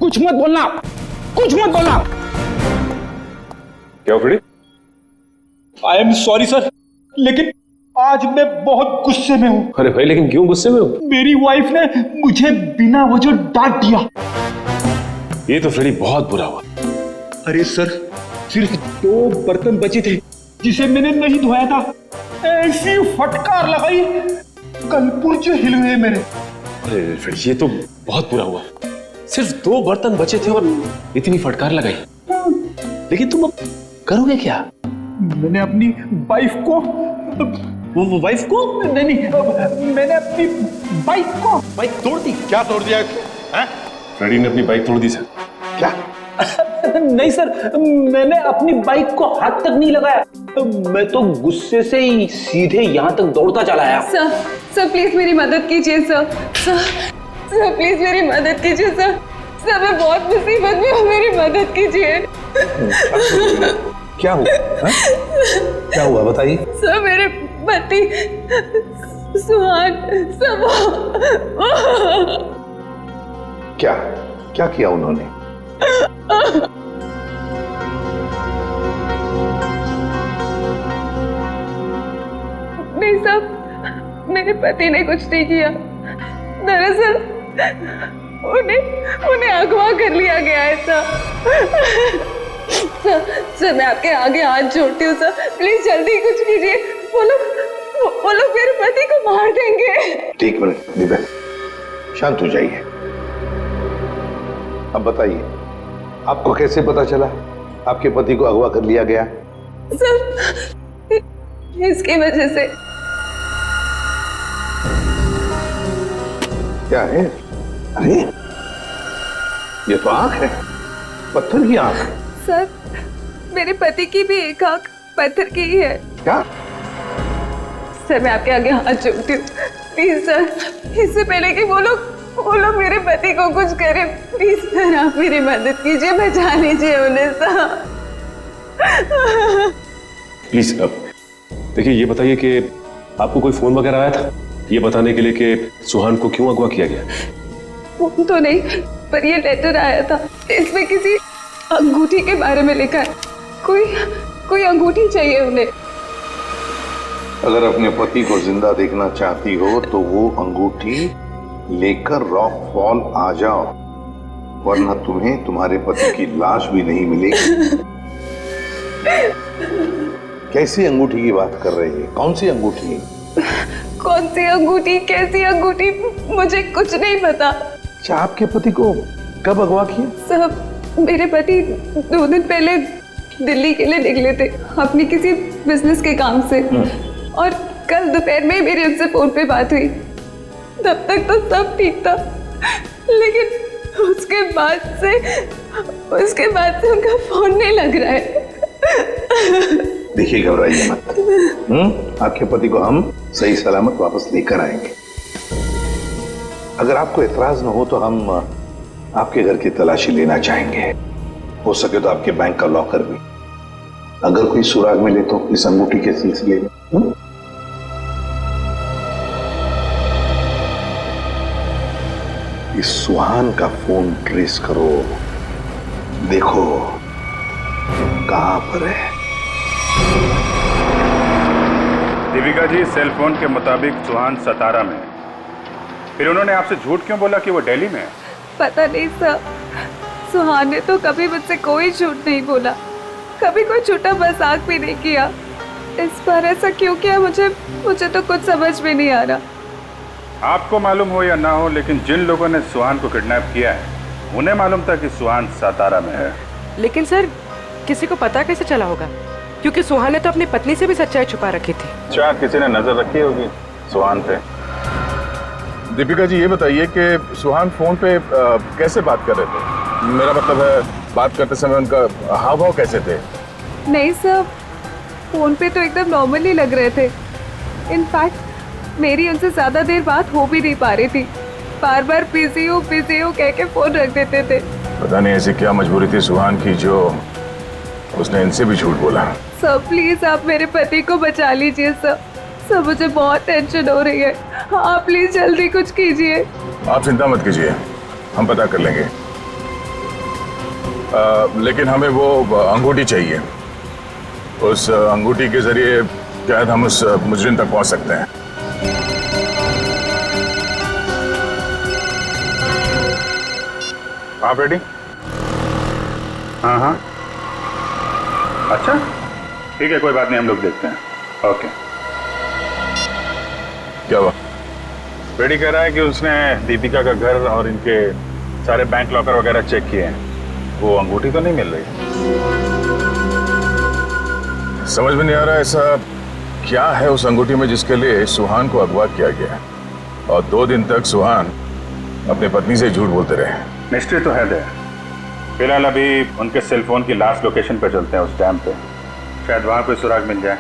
कुछ मत बोलना, कुछ मत बोलना। क्या Freddy? I am sorry sir, लेकिन आज मैं बहुत गुस्से में हूँ। अरे भाई, लेकिन क्यों गुस्से में हो? मेरी वाइफ ने मुझे बिना वजह डांट दिया। ये तो फ्रेडी बहुत बुरा हुआ। अरे सर, सिर्फ 2 बर्तन बचे थे जिसे मैंने नहीं धोया था। ऐसी फटकार लगाई, कल पुर्जे हिल गए मेरे। अरे फ्रेडी, ये तो बहुत बुरा हुआ। सिर्फ 2 बर्तन बचे थे और इतनी फटकार लगाई। लेकिन तुम अब करोगे क्या? मैंने अपनी वाइफ को वो वाइफ को? नहीं, मैंने अपनी बाइक तोड़ दी। क्या तोड़ दिया? फ्रेडी ने अपनी बाइक तोड़ दी सर। क्या? नहीं सर, मैंने अपनी बाइक को हाथ तक नहीं लगाया। मैं तो गुस्से से ही सीधे यहाँ तक दौड़ता चला आया। सर प्लीज मेरी मदद कीजिए सर। सर प्लीज मेरी मदद कीजिए सर। सर, मैं बहुत मुसीबत में हूँ, मेरी मदद कीजिए। क्या हुआ? क्या हुआ बताइए। सर, मेरे पति सुहाग सब क्या क्या किया उन्होंने? नहीं साहब, मेरे पति ने कुछ नहीं किया। दरअसल उन्हें अगवा कर लिया गया है सर, मैं आपके आगे हाथ जोड़ती हूँ सर, प्लीज जल्दी कुछ कीजिए। वो लोग मेरे पति को मार देंगे। ठीक है दिव्या, शांत हो जाइए। अब बताइए, आपको कैसे पता चला आपके पति को अगवा कर लिया गया? सर, इसकी वजह से। क्या है? अरे ये तो आंख है, पत्थर की आंख। सर, मेरे पति की भी एक आंख पत्थर की ही है। क्या? सर, मैं आपके आगे हाथ जोड़ती हूँ, प्लीज सर, इससे पहले कि वो लोग मेरे पति को कुछ करे, प्लीज सर आप मेरी मदद कीजिए, बचा लीजिए उन्हें सर। प्लीज देखिए, ये बताइए कि आपको कोई फोन वगैरह आया था ये बताने के लिए कि सुहान को क्यों अगवा किया गया? फोन तो नहीं, पर ये लेटर आया था, इसमें किसी अंगूठी के बारे में लिखा है। कोई अंगूठी चाहिए उन्हें। अगर अपने पति को जिंदा देखना चाहती हो तो वो अंगूठी लेकर रॉक फॉल आ जाओ, वरना तुम्हें तुम्हारे पति की लाश भी नहीं मिलेगी। कैसी अंगूठी की बात कर रही है? कौन सी अंगूठी? कौन सी अंगूठी, कैसी अंगूठी, मुझे कुछ नहीं पता। अच्छा, आपके पति को कब अगवा किया? सब मेरे पति 2 दिन पहले दिल्ली के लिए निकले थे अपनी किसी बिजनेस के काम से, और कल दोपहर में मेरी उनसे फोन पे बात हुई। तब तक तो सब ठीक था, लेकिन उसके बाद से उनका फोन नहीं लग रहा है। देखिए, घबराइए मत। आपके पति को हम सही सलामत वापस लेकर आएंगे। अगर आपको एतराज न हो तो हम आपके घर की तलाशी लेना चाहेंगे, हो सके तो आपके बैंक का लॉकर भी, अगर कोई सुराग मिले तो इस अंगूठी के सिलसिले में। इस सुहान का फोन ट्रेस करो, देखो कहां पर है। दीपिका जी, सेल फोन के मुताबिक सुहान सतारा में है। फिर उन्होंने आपसे झूठ क्यों बोला कि वो दिल्ली में है? पता नहीं सर, सुहान ने तो कभी मुझसे कोई झूठ नहीं बोला, कभी कोई छोटा मजाक भी नहीं किया। इस बार ऐसा क्यों किया मुझे तो कुछ समझ में नहीं आ रहा। आपको मालूम हो या ना हो, लेकिन जिन लोगों ने सुहान को किडनैप किया है उन्हें मालूम था कि सुहान सतारा में है। लेकिन सर, किसी को पता कैसे चला होगा? क्योंकि सुहान ने तो अपनी पत्नी से भी सच्चाई छुपा रखी थी। अच्छा, किसी ने नजर रखी होगी सुहान पे। दीपिका जी, ये बताइए कि सुहान फोन पे कैसे बात कर रहे थे? मेरा मतलब है, बात करते समय उनका हाव भाव कैसे थे? नहीं सर, फोन पे तो एकदम नॉर्मली लग रहे थे। इनफैक्ट मेरी उनसे ज्यादा देर बात हो भी नहीं पा रही थी, बार बार बिजी हो कह के फोन रख देते थे। पता नहीं ऐसी क्या मजबूरी थी सुहान की जो उसने इनसे भी झूठ बोला। सर प्लीज आप मेरे पति को बचा लीजिए सर, मुझे बहुत टेंशन हो रही है, आप प्लीज जल्दी कुछ कीजिए। आप चिंता मत कीजिए, हम पता कर लेंगे। लेकिन हमें वो अंगूठी चाहिए, उस अंगूठी के जरिए शायद हम उस मुजरिम तक पहुंच सकते हैं। आप रेडी? हाँ, अच्छा ठीक है, कोई बात नहीं, हम लोग देखते हैं। ओके। क्या हुआ? रेडी कह रहा है कि उसने दीपिका का घर और इनके सारे बैंक लॉकर वगैरह चेक किए हैं, वो अंगूठी तो नहीं मिल रही। समझ में नहीं आ रहा ऐसा क्या है उस अंगूठी में जिसके लिए सुहान को अगवा किया गया, और 2 दिन तक सुहान अपनी पत्नी से झूठ बोलते रहे। मिस्ट्री तो है दे। फिलहाल अभी उनके सेल फोन की लास्ट लोकेशन पे चलते हैं, उस डैम पे, शायद वहां कोई सुराग मिल जाए।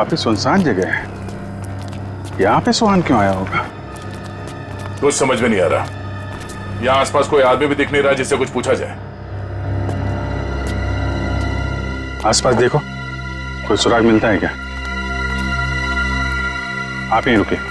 काफी सुनसान जगह है, यहाँ पे सुहान क्यों आया होगा? कुछ समझ में नहीं आ रहा। यहाँ आसपास कोई आदमी भी दिख नहीं रहा जिससे कुछ पूछा जाए। आसपास देखो, कोई सुराग मिलता है क्या? आप यहीं रुके।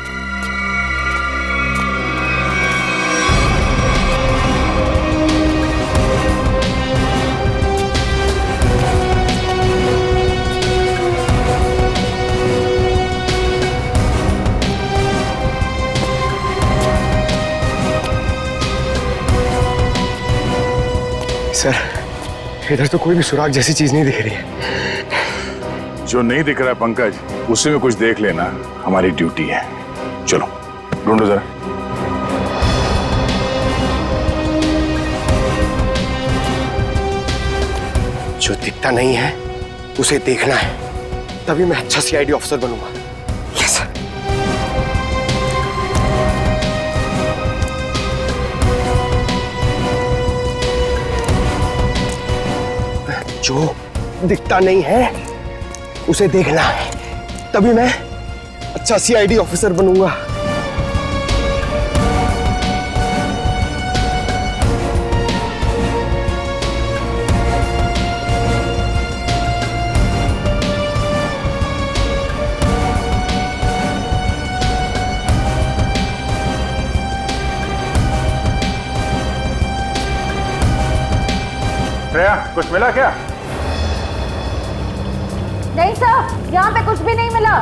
सर, इधर तो कोई भी सुराग जैसी चीज नहीं दिख रही है। जो नहीं दिख रहा है पंकज, उसी में कुछ देख लेना हमारी ड्यूटी है। चलो ढूंढो जरा। जो दिखता नहीं है उसे देखना है, तभी मैं अच्छा सीआईडी ऑफिसर बनूंगा। Yes sir. जो दिखता नहीं है उसे देखना है, तभी मैं अच्छा सीआईडी ऑफिसर बनूंगा। श्रेया, कुछ मिला क्या? नहीं सर, यहाँ पे कुछ भी नहीं मिला।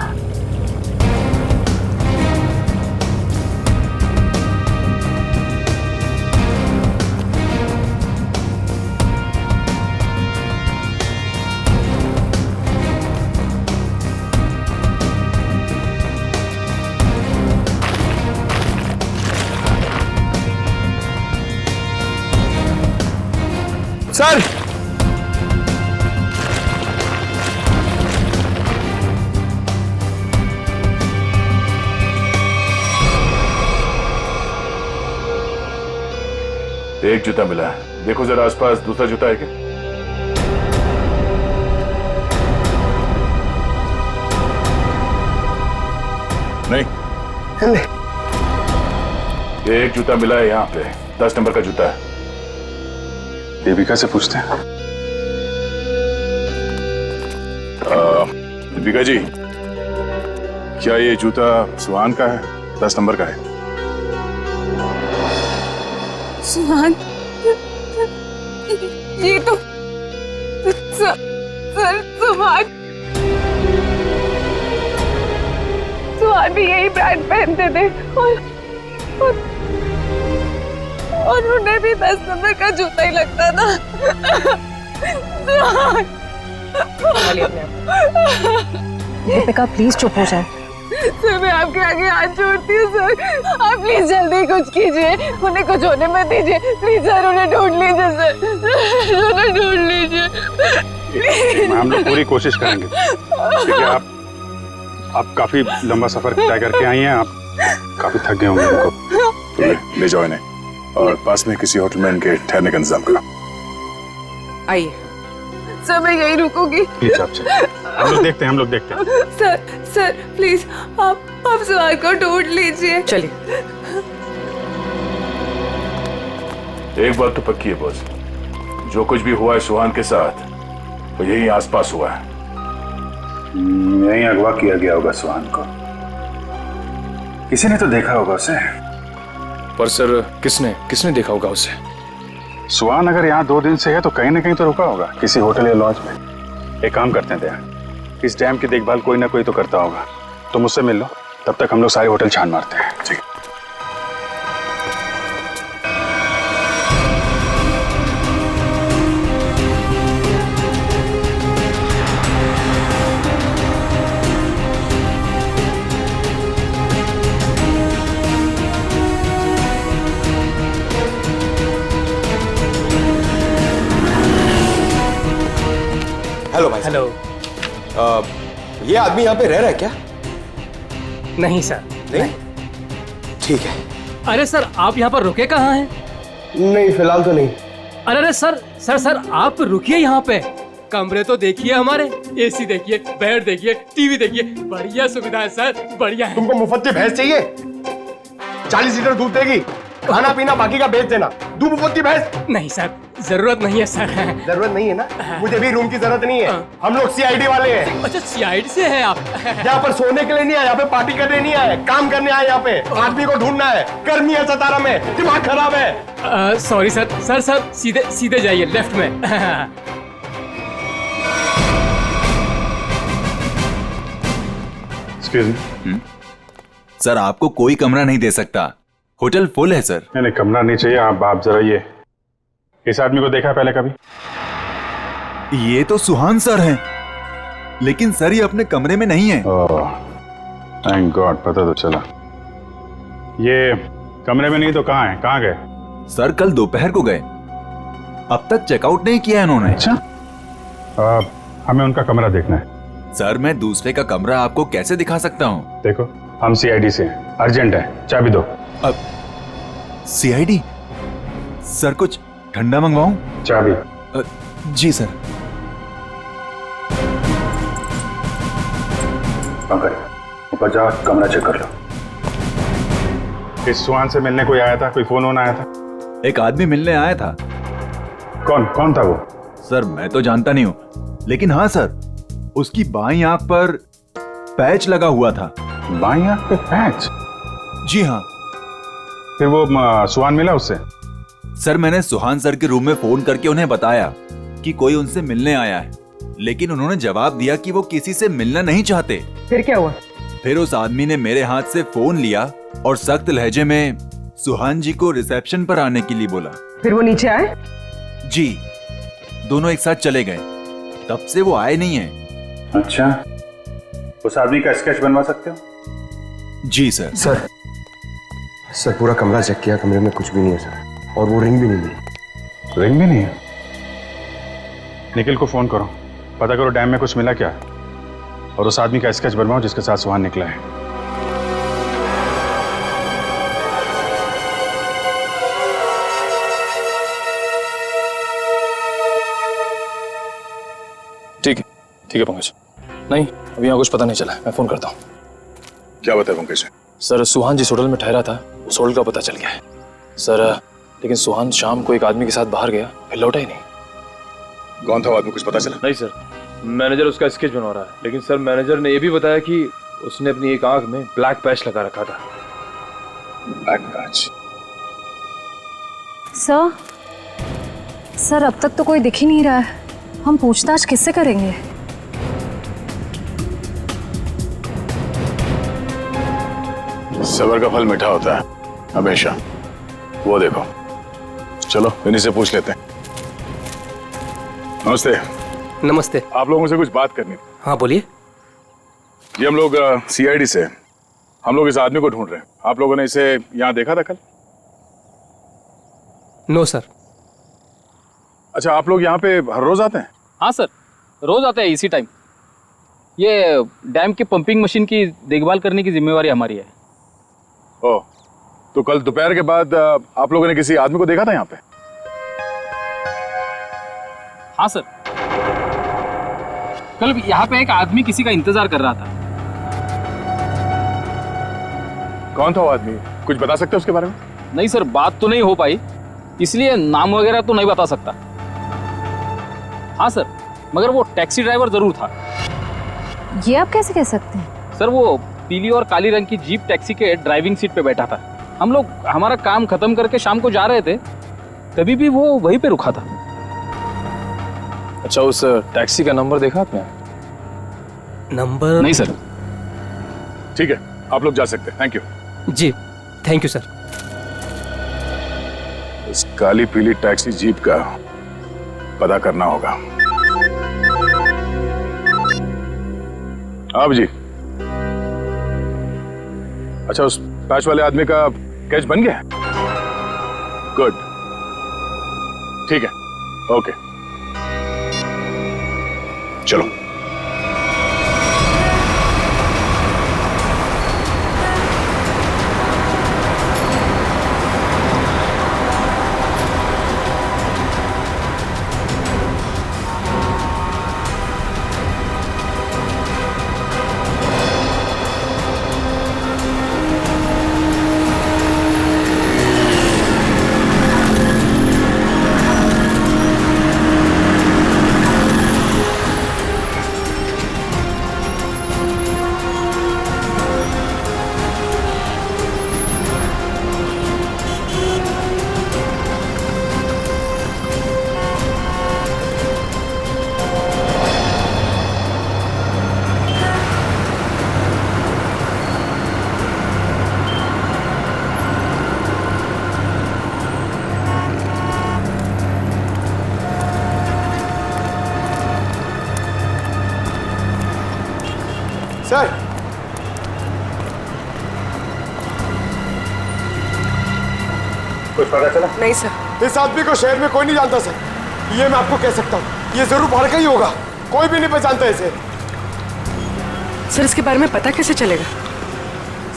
सर, एक जूता मिला है, देखो जरा आसपास दूसरा जूता है क्या? नहीं, एक जूता मिला है यहाँ पे, 10 नंबर का जूता है। देविका से पूछते हैं। दीपिका जी, क्या ये जूता सुहान का है? 10 नंबर का है। सुहान, ये तो सर सुहान भी यही ब्रांड पहनते थे और उन्हें भी 10 नंबर का जूता ही लगता था। दीपिका प्लीज चुप हो जाए। सर, मैं आपके आगे हाथ जोड़ती हूँ सर, आप प्लीज जल्दी कुछ कीजिए, उन्हें कुछ होने मत दीजिए प्लीज सर, उन्हें ढूंढ लीजिए सर, उन्हें ढूंढ लीजिए। हम लोग पूरी कोशिश करेंगे। देखिए, आप काफी लंबा सफर तय करके आई हैं, आप काफी थक गए होंगे। इनको ले जाओ इन्हें और पास में किसी होटल में इनके ठहरने का इंतजाम करो। आइए सर, मैं यही रुकूंगी। प्लीज आप हम लोग देखते हैं। सर प्लीज आप सुहान को ढूंढ लीजिए। चलिए। एक बात तो पक्की है बॉस, जो कुछ भी हुआ है सुहान के साथ वो यही आसपास हुआ है। यहीं अगवा किया गया होगा सुहान को, किसी ने तो देखा होगा उसे। पर सर, किसने देखा होगा उसे? सुहान अगर यहाँ 2 दिन से है तो कहीं ना कहीं तो रुका होगा, किसी होटल या लॉज में। एक काम करते हैं दया, इस डैम की देखभाल कोई ना कोई तो करता होगा, तो मुझसे मिल लो, तब तक हम लोग सारे होटल छान मारते हैं। ठीक। हेलो भाई। हेलो। ये आदमी यहाँ पे रह रहा है क्या? नहीं सर। नहीं? ठीक है। अरे सर, आप यहाँ पर रुके कहाँ हैं? नहीं, फिलहाल तो नहीं। अरे सर आप रुकिए यहाँ पे। कमरे तो देखिए हमारे, एसी देखिए, बेड देखिए, टीवी देखिए, बढ़िया सुविधा है सर, बढ़िया है। तुमको मुफ्त की भैंस चाहिए? 40 लीटर दूध देगी, खाना पीना बाकी का बेच देना। दूध मुफ्त की भैंस? नहीं सर, जरूरत नहीं है सर। जरूरत नहीं है ना? मुझे भी रूम की जरूरत नहीं है। हम लोग सीआईडी वाले हैं। अच्छा सीआईडी से है आप? यहाँ पर सोने के लिए नहीं आए, यहाँ पे पार्टी करने नहीं आए, काम करने आए। यहाँ पे आदमी को ढूंढना है। गर्मी है सतारा में, दिमाग खराब है। Sorry sir. सर सीधे सीधे जाइए लेफ्ट में। एक्सक्यूज मी सर, आपको कोई कमरा नहीं दे सकता, होटल फुल है सर। नहीं कमरा नहीं चाहिए। आप जरा ये इस आदमी को देखा पहले कभी? ये तो सुहान सर हैं, लेकिन सर ये अपने कमरे में नहीं है। थैंक गॉड, पता तो चला। ये कमरे में नहीं तो कहाँ है? कहाँ गए? सर कल दोपहर को गए, अब तक चेकआउट नहीं किया इन्होंने। अच्छा, हमें उनका कमरा देखना है। सर मैं दूसरे का कमरा आपको कैसे दिखा सकता हूँ? देखो हम सीआईडी से हैं, अर्जेंट है, चाबी दो। अब सीआईडी? सर कुछ ठंडा मंगवाऊं? चाबी। जी सर। ऊपर जाओ, कमरा चेक कर लो। इस सुहान से मिलने कोई आया था? कोई फोन वोन आया था? एक आदमी मिलने आया था। कौन था वो? सर मैं तो जानता नहीं हूँ, लेकिन हाँ सर, उसकी बाईं आंख पर पैच लगा हुआ था। बाईं आंख पे पैच? जी हाँ। फिर वो सुहान मिला उससे? सर मैंने सुहान सर के रूम में फोन करके उन्हें बताया कि कोई उनसे मिलने आया है, लेकिन उन्होंने जवाब दिया कि वो किसी से मिलना नहीं चाहते। फिर क्या हुआ? फिर उस आदमी ने मेरे हाथ से फोन लिया और सख्त लहजे में सुहान जी को रिसेप्शन पर आने के लिए बोला। फिर वो नीचे आए? जी, दोनों एक साथ चले गए, तब से वो आए नहीं है। अच्छा, उस आदमी का स्केच बनवा सकते हो? जी सर। सर पूरा कमरा चेक किया, कमरे में कुछ भी नहीं है सर, और वो रिंग भी नहीं मिली। रिंग भी नहीं है? निखिल को फोन करो, पता करो डैम में कुछ मिला क्या, और उस आदमी का स्केच बनवाओ जिसके साथ सुहान निकला है। ठीक है पंकज। नहीं अभी यहाँ कुछ पता नहीं चला, मैं फोन करता हूँ। क्या बताया पंकज? सर सुहान जिस होटल में ठहरा था उस होटल का पता चल गया है सर, लेकिन सुहान शाम को एक आदमी के साथ बाहर गया, फिर लौटा ही नहीं। कौन था वो आदमी, कुछ पता चला? नहीं सर, मैनेजर उसका स्केच बनवा रहा है, लेकिन सर मैनेजर ने यह भी बताया कि उसने अपनी एक आंख में ब्लैक पैच लगा रखा था। Black patch? सर अब तक तो कोई दिख ही नहीं रहा है, हम पूछताछ किससे करेंगे? सबर का फल मीठा होता है हमेशा, वो देखो। चलो इन्हीं से पूछ लेते हैं। नमस्ते। नमस्ते। आप लोगों से कुछ बात करनी थी। हाँ बोलिए। ये हम लोग सीआईडी से, हम लोग इस आदमी को ढूंढ रहे हैं। आप लोगों ने इसे यहाँ देखा था कल? No sir. अच्छा, आप लोग यहाँ पे हर रोज आते हैं? हाँ सर, रोज आते हैं इसी टाइम। ये डैम के पंपिंग मशीन की देखभाल करने की जिम्मेवारी हमारी है। ओह, तो कल दोपहर के बाद आप लोगों ने किसी आदमी को देखा था यहाँ पे? हाँ सर, कल यहाँ पे एक आदमी किसी का इंतजार कर रहा था। कौन था वो आदमी, कुछ बता सकते हो उसके बारे में? नहीं सर, बात तो नहीं हो पाई, इसलिए नाम वगैरह तो नहीं बता सकता। हाँ सर, मगर वो टैक्सी ड्राइवर जरूर था। ये आप कैसे कह सकते हैं? सर वो पीली और काली रंग की जीप टैक्सी के ड्राइविंग सीट पे बैठा था। हम लोग हमारा काम खत्म करके शाम को जा रहे थे, तभी भी वो वहीं पे रुका था। अच्छा, उस टैक्सी का नंबर देखा आपने? नंबर? नहीं सर। ठीक है, आप लोग जा सकते हैं। Thank you. जी थैंक यू सर। इस काली पीली टैक्सी जीप का पता करना होगा। आप जी, अच्छा उस पैच वाले आदमी का कैच बन गया? गुड, ठीक है, ओके, चलो। पता चला? नहीं सर। इस आदमी को शहर में कोई नहीं जानता सर, ये मैं आपको कह सकता हूँ। ये जरूर बाहर का ही होगा, कोई भी नहीं पहचानता इसे। सर इसके बारे में पता कैसे चलेगा?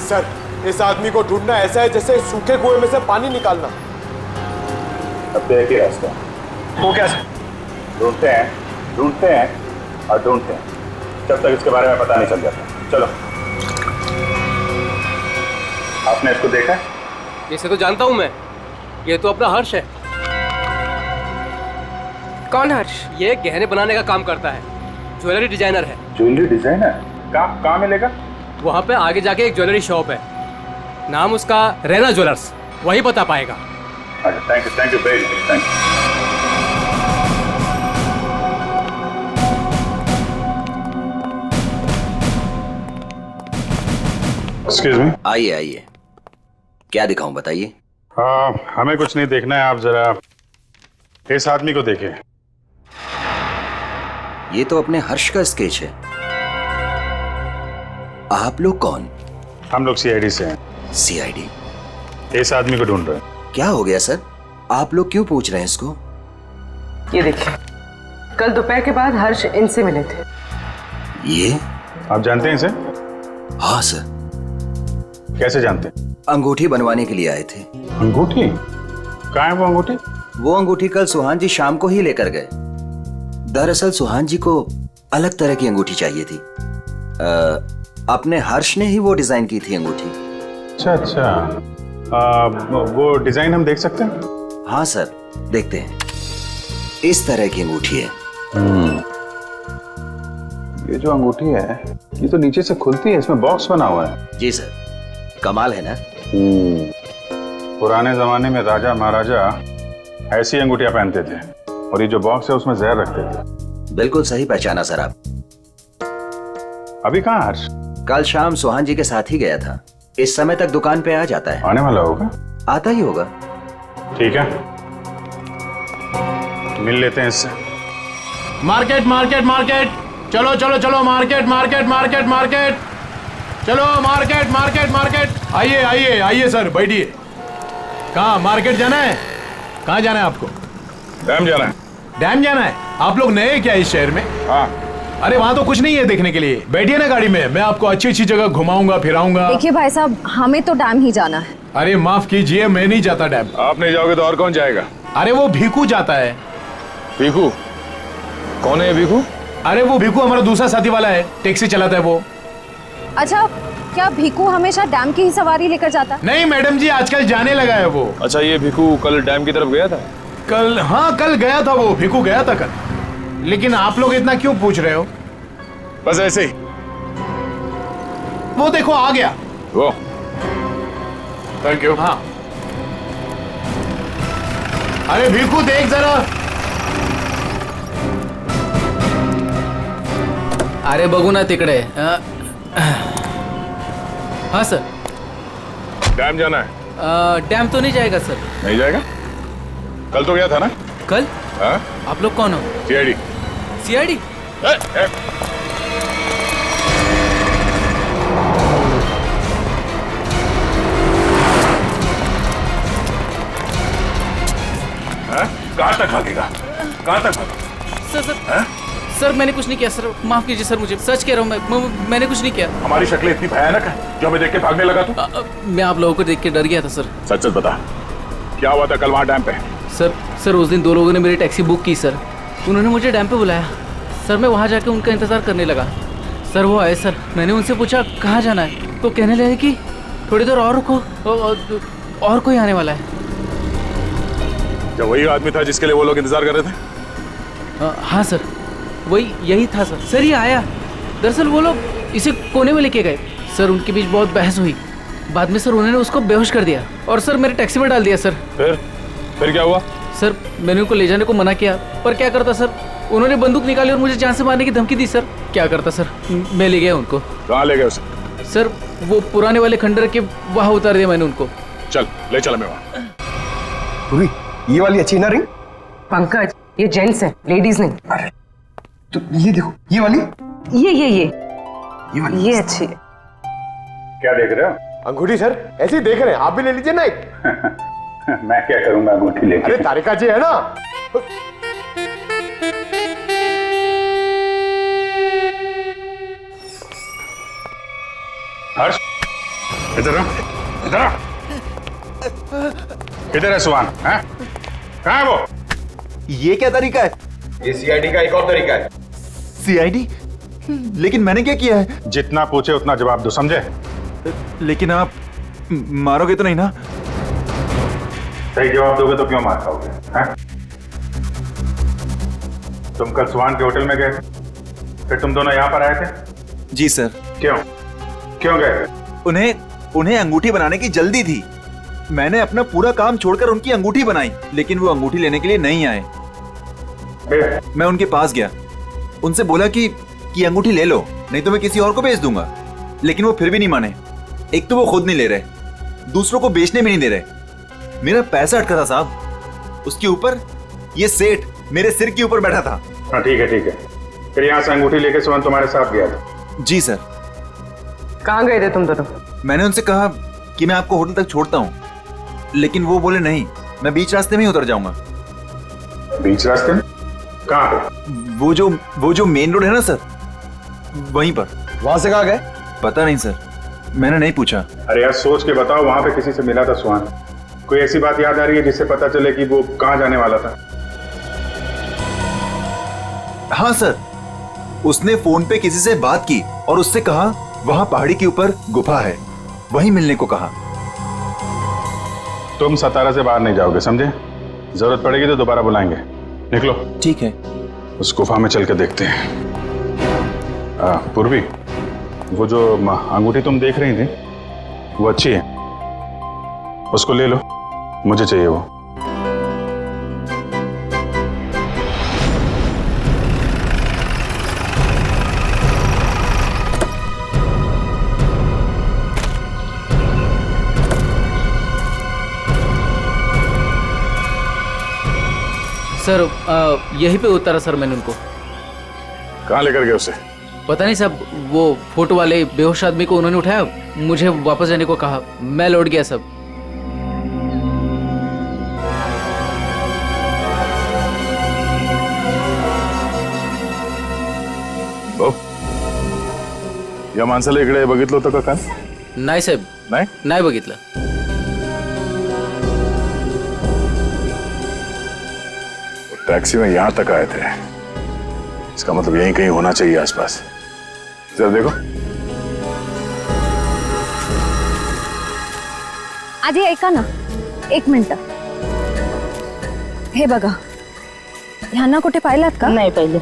सर इस आदमी को ढूंढना ऐसा है जैसे सूखे कुएं में से पानी निकालना। अब तो एक ही रास्ता, वो कैसे? ढूंढते हैं और ढूंढते हैं जब तक इसके बारे में पता नहीं चल जाता। चलो। आपने इसको देखा है? इसे तो जानता हूं मैं, ये तो अपना हर्ष है। कौन हर्ष? ये गहने बनाने का काम करता है, ज्वेलरी डिजाइनर है। Jewellery designer? कहाँ मिलेगा? वहाँ पे आगे जाके एक ज्वेलरी शॉप है, नाम उसका रैना ज्वेलर्स, वही बता पाएगा। अच्छा, thank you very much, thank you. Excuse me. आइए आइए, क्या दिखाऊं बताइए। हमें कुछ नहीं देखना है, आप जरा इस आदमी को देखें। ये तो अपने हर्ष का स्केच है। आप लोग कौन? हम लोग सीआईडी से हैं। सीआईडी? इस आदमी को ढूंढ रहे हैं। क्या हो गया सर, आप लोग क्यों पूछ रहे हैं इसको? ये देखिए, कल दोपहर के बाद हर्ष इनसे मिले थे। ये आप जानते हैं इसे? हाँ सर। कैसे जानते हैं? अंगूठी बनवाने के लिए आए थे। अंगूठी? कहाँ है वो अंगूठी? वो अंगूठी कल सुहान जी शाम को ही लेकर गए। दरअसल सुहान जी को अलग तरह की अंगूठी चाहिए थी। अपने हर्ष ने ही वो डिजाइन की थी अंगूठी। अच्छा, वो डिजाइन हम देख सकते हैं? हाँ सर, देखते हैं। इस तरह की अंगूठी है। ये जो अंगूठी है ये तो नीचे से खुलती है, इसमें बॉक्स बना हुआ है। जी सर, कमाल है ना। पुराने जमाने में राजा महाराजा ऐसी अंगूठियां पहनते थे, और ये जो बॉक्स है उसमें जहर रखते थे। बिल्कुल सही पहचाना सर आप। अभी कहाँ हर्ष? कल शाम सुहान जी के साथ ही गया था। इस समय तक दुकान पे आ जाता है। आने वाला होगा? आता ही होगा। ठीक है, मिल लेते हैं इससे। मार्केट मार्केट मार्केट, चलो चलो चलो, मार्केट मार्केट मार्केट मार्केट, चलो मार्केट मार्केट मार्केट। आइए आइए आइए सर, बैठिए। कहाँ मार्केट जाना है? कहाँ जाना है आपको? डैम जाना है। डैम जाना है? आप लोग नए क्या इस शहर में? हाँ। अरे वहाँ तो कुछ नहीं है देखने के लिए। बैठिए ना गाड़ी में, मैं आपको अच्छी अच्छी जगह घुमाऊंगा फिराऊंगा। देखिए भाई साहब, हमें तो डैम ही जाना है। अरे माफ कीजिए, मैं नहीं जाता डैम। आप नहीं जाओगे तो और कौन जाएगा? अरे वो भीखू जाता है। भीखू? कौन है भीखू? अरे वो भीखू हमारा दूसरा साथी वाला है, टैक्सी चलाता है वो। अच्छा, क्या भीखू हमेशा डैम की ही सवारी लेकर जाता है? नहीं मैडम जी, आजकल जाने लगा है वो। अच्छा, ये भीखू कल डैम की तरफ गया था? कल? हाँ कल गया था वो, भीखू गया था कल। लेकिन आप लोग इतना क्यों पूछ रहे हो? बस ऐसे ही। वो देखो आ गया वो। Thank you. हाँ। अरे भीखू देख जरा। अरे बघू ना तिकडे। हाँ सर। डैम जाना है? डैम तो नहीं जाएगा सर। नहीं जाएगा? कल तो गया था ना? कल? हाँ? आप लोग कौन हो? सीआईडी। सीआईडी? कहाँ तक भागेगा? कहाँ तक भागेगा? सर सर सर मैंने कुछ नहीं किया सर, माफ कीजिए सर, मुझे सच कह रहा हूँ, मैंने कुछ नहीं किया। हमारी शक्लें इतनी भयानक है जो हमें देख के भागने लगा तू? मैं आप लोगों को देख के डर गया था सर। सच सच बता, क्या हुआ था कल वहाँ डैम पे? सर उस दिन दो लोगों ने मेरी टैक्सी बुक की सर, उन्होंने मुझे डैम पे बुलाया सर। मैं वहाँ जाके उनका इंतजार करने लगा सर। वो आए सर, मैंने उनसे पूछा कहाँ जाना है, तो कहने लगे कि थोड़ी देर और रुको, और कोई आने वाला है। क्या वही आदमी था जिसके लिए वो लोग इंतजार कर रहे थे? हाँ सर, वही यही था सर। सर ये आया, दरअसल वो लोग इसे कोने में लेके गए सर। उनके बीच बहुत बहस हुई, बाद में सर उन्होंने उसको बेहोश कर दिया और सर मेरे टैक्सी में डाल दिया सर। फिर क्या हुआ? सर मैंने उनको ले जाने को मना किया, पर क्या करता सर, उन्होंने बंदूक निकाली और मुझे जान से मारने की धमकी दी सर। क्या करता सर, मैं ले गया उनको। कहाँ ले गए उसे? सर वो पुराने वाले खंडर के वहाँ उतार दिया मैंने उनको। चल ले चल मैं वहाँ। ये वाली अच्छी ना रिंग? पंकज, ये जेंट्स है, लेडीज नहीं। अरे तो ये देखो, ये वाली, ये वाली, ये अच्छी है। क्या देख रहे हो? अंगूठी सर, ऐसे ही देख रहे हैं, आप भी ले लीजिए ना एक। मैं क्या करूंगा अंगूठी लेके? अरे तारिका जी है ना। हर्ष, इधर आ, इधर आ। किधर है सुहान? हैं? कहाँ है वो? ये क्या तरीका है? ये सीआईडी का एक और तरीका है। सीआईडी? लेकिन मैंने क्या किया है? जितना पूछे उतना जवाब दो, समझे? लेकिन आप मारोगे तो नहीं ना? सही जवाब दोगे तो क्यों मार खाओगे? हैं? तुम कल सुहान के होटल में गए, फिर तुम दोनों यहाँ पर आए थे? जी सर। क्यों? क्यों गए? उन्हें अंगूठी बनाने की जल्दी थी। मैंने अपना पूरा काम छोड़कर उनकी अंगूठी बनाई, लेकिन वो अंगूठी लेने के लिए नहीं आए। मैं उनके पास गया, उनसे बोला कि अंगूठी ले लो, नहीं तो मैं किसी और को भेज दूंगा। लेकिन वो फिर भी नहीं माने। एक तो वो खुद नहीं ले रहे, दूसरों को बेचने भी नहीं दे रहे। मेरा पैसा अटका था साहब, उसके ऊपर ये सेठ मेरे सिर के ऊपर बैठा था। हाँ ठीक है ठीक है। फिर यहाँ से अंगूठी लेके सुहान तुम्हारे साथ गया था? जी सर। कहाँ गए थे तुम दोनों? मैंने उनसे कहा कि मैं आपको होटल तक छोड़ता हूँ, लेकिन वो बोले नहीं, मैं बीच रास्ते में ही उतर जाऊंगा। बीच रास्ते में? कहाँ पे? वो जो मेन रोड है ना सर, वहीं पर। वहां से कहाँ गए? पता नहीं सर, मैंने नहीं पूछा। अरे यार सोच के बताओ, वहां पे किसी से मिला था सुहान? कोई ऐसी बात याद आ रही है जिससे पता चले कि वो कहाँ जाने वाला था? हाँ सर, उसने फोन पे किसी से बात की और उससे कहा वहां पहाड़ी के ऊपर गुफा है, वहीं मिलने को कहा। तुम सतारा से बाहर नहीं जाओगे, समझे? जरूरत पड़ेगी तो दोबारा बुलाएंगे। निकलो। ठीक है। उस गुफा में चल के देखते हैं। पूर्वी, वो जो अंगूठी तुम देख रही थी वो अच्छी है, उसको ले लो, मुझे चाहिए वो। सर यहीं पे उतारा सर मैंने उनको। कहाँ लेकर गए उसे? पता नहीं साहब, वो फोटो वाले बेहोश आदमी को उन्होंने उठाया, मुझे वापस जाने को कहा, मैं लौट गया सब। या माणसाला इकडे बघितलं होतं का काल? नाही साहेब, नाही बघितलं। टैक्सी में यहां तक आए थे, इसका मतलब यहीं कहीं होना चाहिए आसपास। जरा देखो। आधी ऐका ना, एक मिनिट। हे बघा, ह्यांना कुठे पाहिलात का? नाही पाहिले।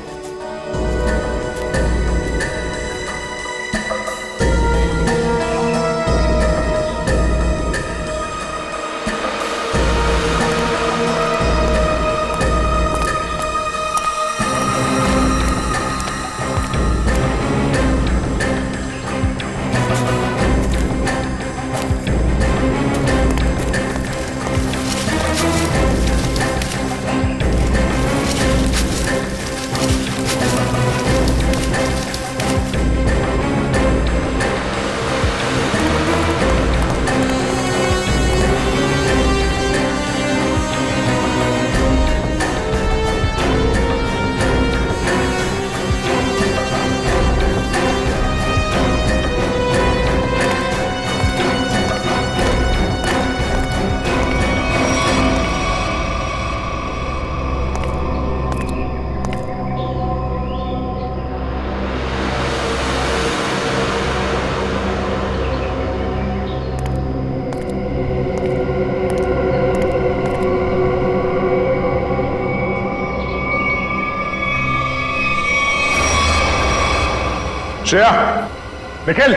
Shreya, Nikhil,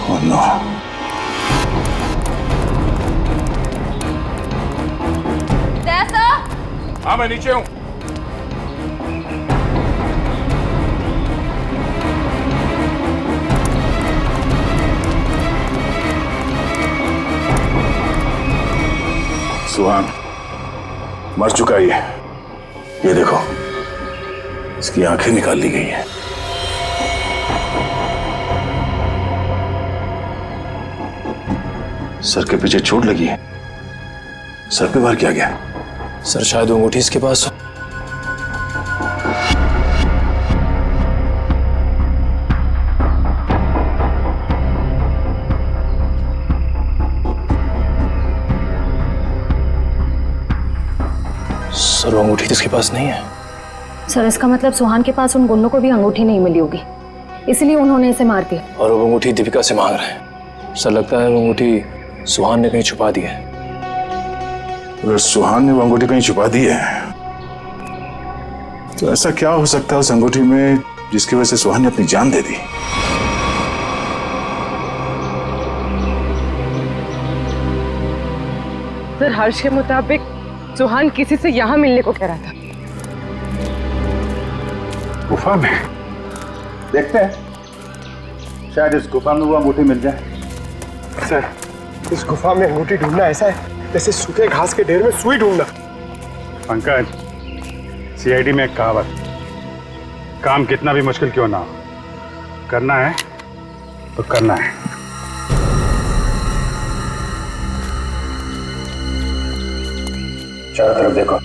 Oh no. हाँ मैं नीचे हूं। सुहान मर चुका है ये देखो, इसकी आंखें निकाल ली गई हैं। सर के पीछे चोट लगी है। सर पे वार किया गया। सर शायद वो अंगूठी इसके पास हो। सर वो अंगूठी तो इसके पास नहीं है। सर इसका मतलब सुहान के पास उन गुंडों को भी अंगूठी नहीं मिली होगी, इसलिए उन्होंने इसे मार दिया। और वो अंगूठी दीपिका से मांग रहे हैं। सर लगता है वो अंगूठी सुहान ने कहीं छुपा दी है। अगर सुहान ने वो अंगूठी कहीं छुपा दी है तो ऐसा क्या हो सकता है उस अंगूठी में जिसकी वजह से सुहान ने अपनी जान दे दी? सर हर्ष के मुताबिक सुहान किसी से यहाँ मिलने को कह रहा था। गुफा में देखते हैं, शायद इस गुफा में वो अंगूठी मिल जाए। सर इस गुफा में अंगूठी ढूंढना ऐसा है जैसे सूखे घास के ढेर में सुई ढूंढना। पंकज, सीआईडी में एक कहावत, काम कितना भी मुश्किल क्यों ना हो, करना है तो करना है। चारों तरफ देखो।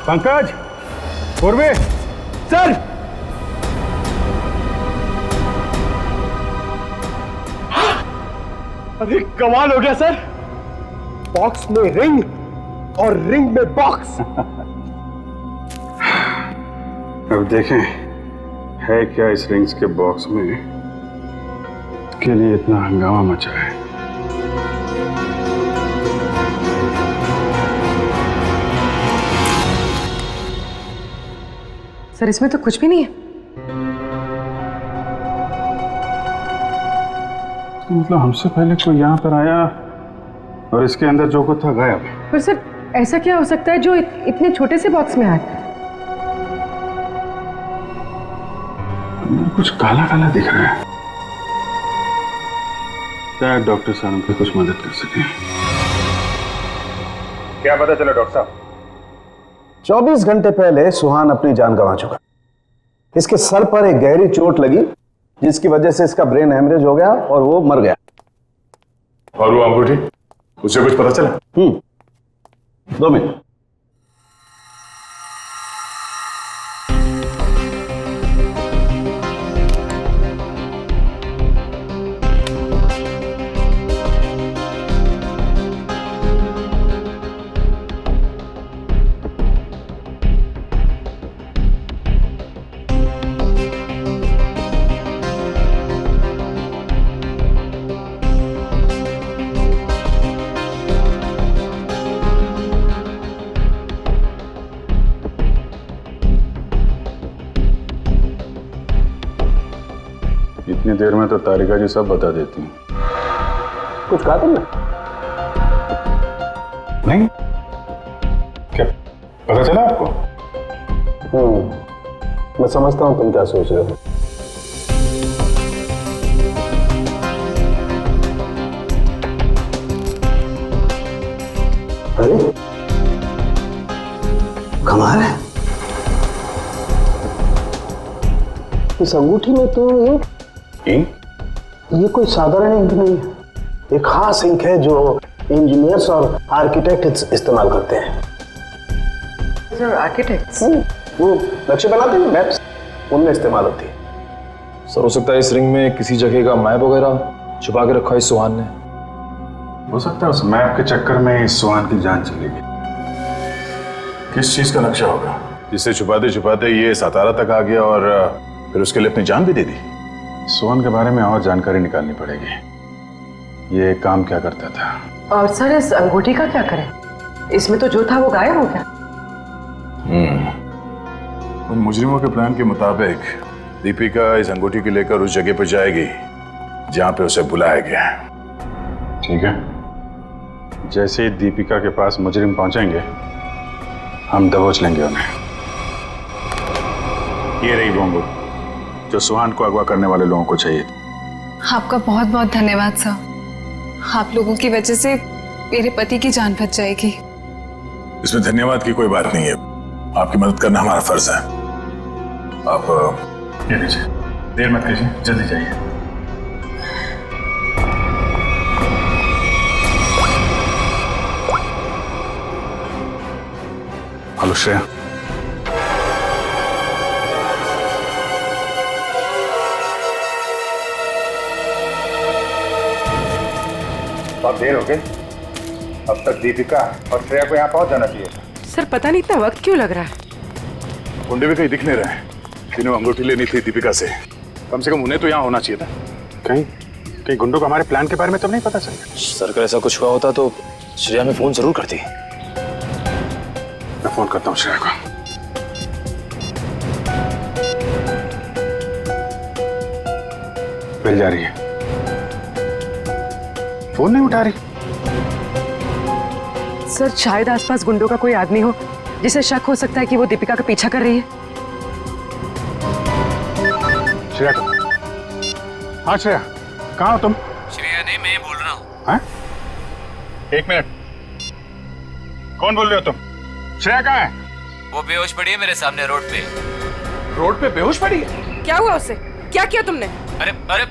पंकज, पूर्वे, सर अरे कमाल हो गया सर, बॉक्स में रिंग और रिंग में बॉक्स। अब देखें है क्या इस रिंग्स के बॉक्स में के लिए इतना हंगामा मचा है। सर इसमें तो कुछ भी नहीं है। तो मतलब हमसे पहले कोई यहाँ पर आया और इसके अंदर जो कुछ था गायब। पर सर ऐसा क्या हो सकता है जो इतने छोटे से बॉक्स में आया? अंदर कुछ काला काला दिख रहा है। शायद डॉक्टर साहब हमकी कुछ मदद कर सके। क्या पता चला डॉक्टर साहब? 24 घंटे पहले सुहान अपनी जान गंवा चुका। इसके सर पर एक गहरी चोट लगी जिसकी वजह से इसका ब्रेन हेमरेज हो गया और वो मर गया। और वो अंगूठी, उसे कुछ पता चला? 2 मिनट। इतनी देर में तो तारिका जी सब बता देती हैं। कुछ कहा तुमने? नहीं, क्या पता चला आपको? मैं समझता हूं तुम क्या सोच रहे हो। अरे कमाल है, इस अंगूठी में तो इंक? ये कोई साधारण इंक नहीं है, एक खास इंक है जो इंजीनियर्स और आर्किटेक्ट इस्तेमाल करते हैं। सर आर्किटेक्ट्स वो नक्शे बनाते हैं, मैप्स, उनमें इस्तेमाल होती है। सर हो सकता है इस रिंग में किसी जगह का मैप वगैरह छुपा के रखा है इस सुहान ने। हो सकता है उस मैप के चक्कर में इस सुहान की जान चली गई। किस चीज का नक्शा होगा जिसे छुपाते छुपाते ये सातारा तक आ गया और फिर उसके लिए अपनी जान भी दे दी? सुहान के बारे में और जानकारी निकालनी पड़ेगी। ये काम क्या करता था? और सर इस अंगूठी का क्या करें? इसमें तो जो था वो गायब हो गया। उन मुजरिमों के प्लान के मुताबिक दीपिका इस अंगूठी को लेकर उस जगह पर जाएगी जहां पे उसे बुलाया गया है। ठीक है, जैसे ही दीपिका के पास मुजरिम पहुंचेंगे हम दबोच लेंगे उन्हें। ये रही वो अंगूठी जो सुहान को अगवा करने वाले लोगों को चाहिए थी। आपका बहुत बहुत धन्यवाद सर, आप लोगों की वजह से मेरे पति की जान बच जाएगी। इसमें धन्यवाद की कोई बात नहीं है, आपकी मदद करना हमारा फर्ज है। आप ये लीजिए, देर मत कीजिए, जल्दी जाइए। हेलो श्रेया, बहुत देर हो गई, अब तक दीपिका और श्रेया को यहाँ पहुंच जाना चाहिए। सर पता नहीं इतना वक्त क्यों लग रहा है। गुंडे भी कहीं दिख नहीं रहे, जिन्हें अंगूठी लेनी थी दीपिका से, कम से कम उन्हें तो यहाँ होना चाहिए था। कहीं गुंडों को हमारे प्लान के बारे में तो नहीं पता चला? सर अगर ऐसा कुछ हुआ होता तो श्रेया में फोन जरूर करती। मैं फोन करता हूँ श्रेया को। मिल जा रही है, फोन नहीं उठा रही। सर शायद आसपास गुंडों का कोई आदमी हो जिसे शक हो सकता है कि वो दीपिका का पीछा कर रही है। श्रेया को, हाँ श्रेया, कहाँ हो तुम? श्रेया नहीं, मैं बोल रहा हूँ। हाँ? एक मिनट, कौन बोल रहे हो तुम? श्रेया कहाँ है? वो बेहोश पड़ी है मेरे सामने रोड पे। रोड पे बेहोश पड़ी है? क्या हुआ उससे? क्या किया तुमने? अरे अरे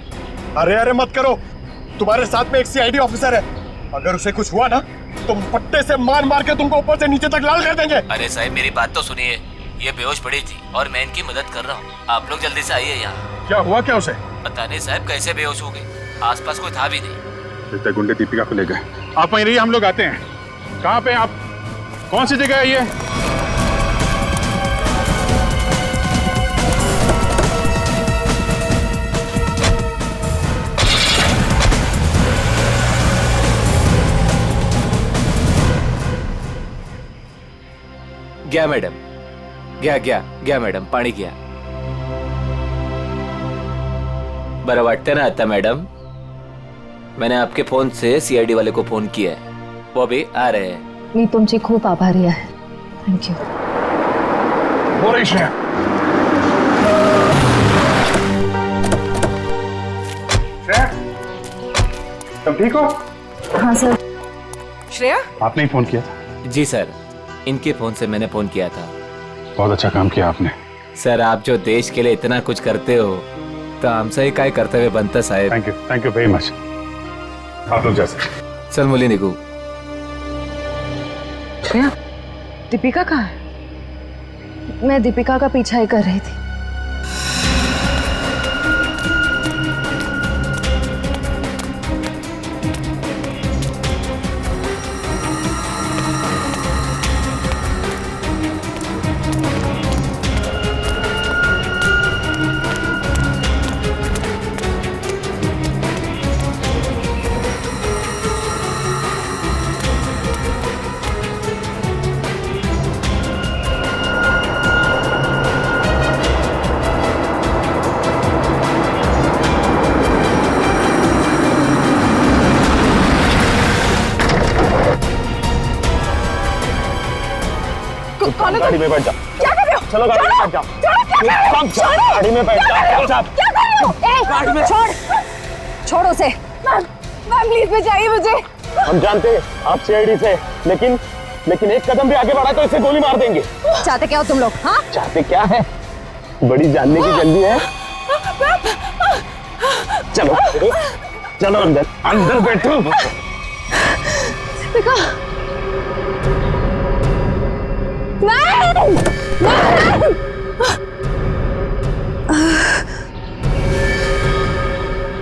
अरे अरे मत करो, तुम्हारे साथ में एक सीआईडी ऑफिसर है, अगर उसे कुछ हुआ ना तो पट्टे से मार मार के तुमको ऊपर से नीचे तक लाल कर देंगे। अरे साहब मेरी बात तो सुनिए, ये बेहोश पड़ी थी और मैं इनकी मदद कर रहा हूँ, आप लोग जल्दी से आइए यहाँ। क्या हुआ क्या उसे? पता नहीं साहब कैसे बेहोश हो गई, आसपास कोई था भी नहीं। लगता है गुंडे दीपिका को ले गए। आप वहीं रहिए, हम लोग आते हैं। कहाँ पे आप? कौन सी जगह है ये? गया मैडम, गया मैडम, पाणी गया। बरं वाटतं ना आता मैडम? मैंने आपके फोन से सीआईडी वाले को फोन किया है, वो अभी आ रहे हैं। मी तुमची खूप आभारी आहे, थँक यू। हो रही श्रेया, श्रेया तुम ठीक हो? हाँ सर। श्रेया आपने ही फोन किया था? जी सर, इनके फोन से मैंने फोन किया था। बहुत अच्छा काम किया आपने। सर आप जो देश के लिए इतना कुछ करते हो तो हमसे ही काय कर्तव्य बनता साहेब। Thank you very much. आप लोग जा सकते। चल मुली निघू। श्रेया, दीपिका कहाँ है? मैं दीपिका का पीछा ही कर रही थी। गाड़ी में बैठ जाओ। क्या कर रहे हो? चलो गाड़ी में बैठ जाओ। गाड़ी में बैठ जाओ। क्या कर रहे हो? गाड़ी में छोड़ उसे। मैम प्लीज बचाइए मुझे। हम जानते हैं आप सीआईडी से, लेकिन एक कदम भी आगे बढ़ा तो इसे गोली मार देंगे। चाहते क्या हो तुम लोग? हाँ चाहते क्या है? बड़ी जानने की जल्दी है, चलो चलो अंदर अंदर बैठो। दीपिका नहीं नहीं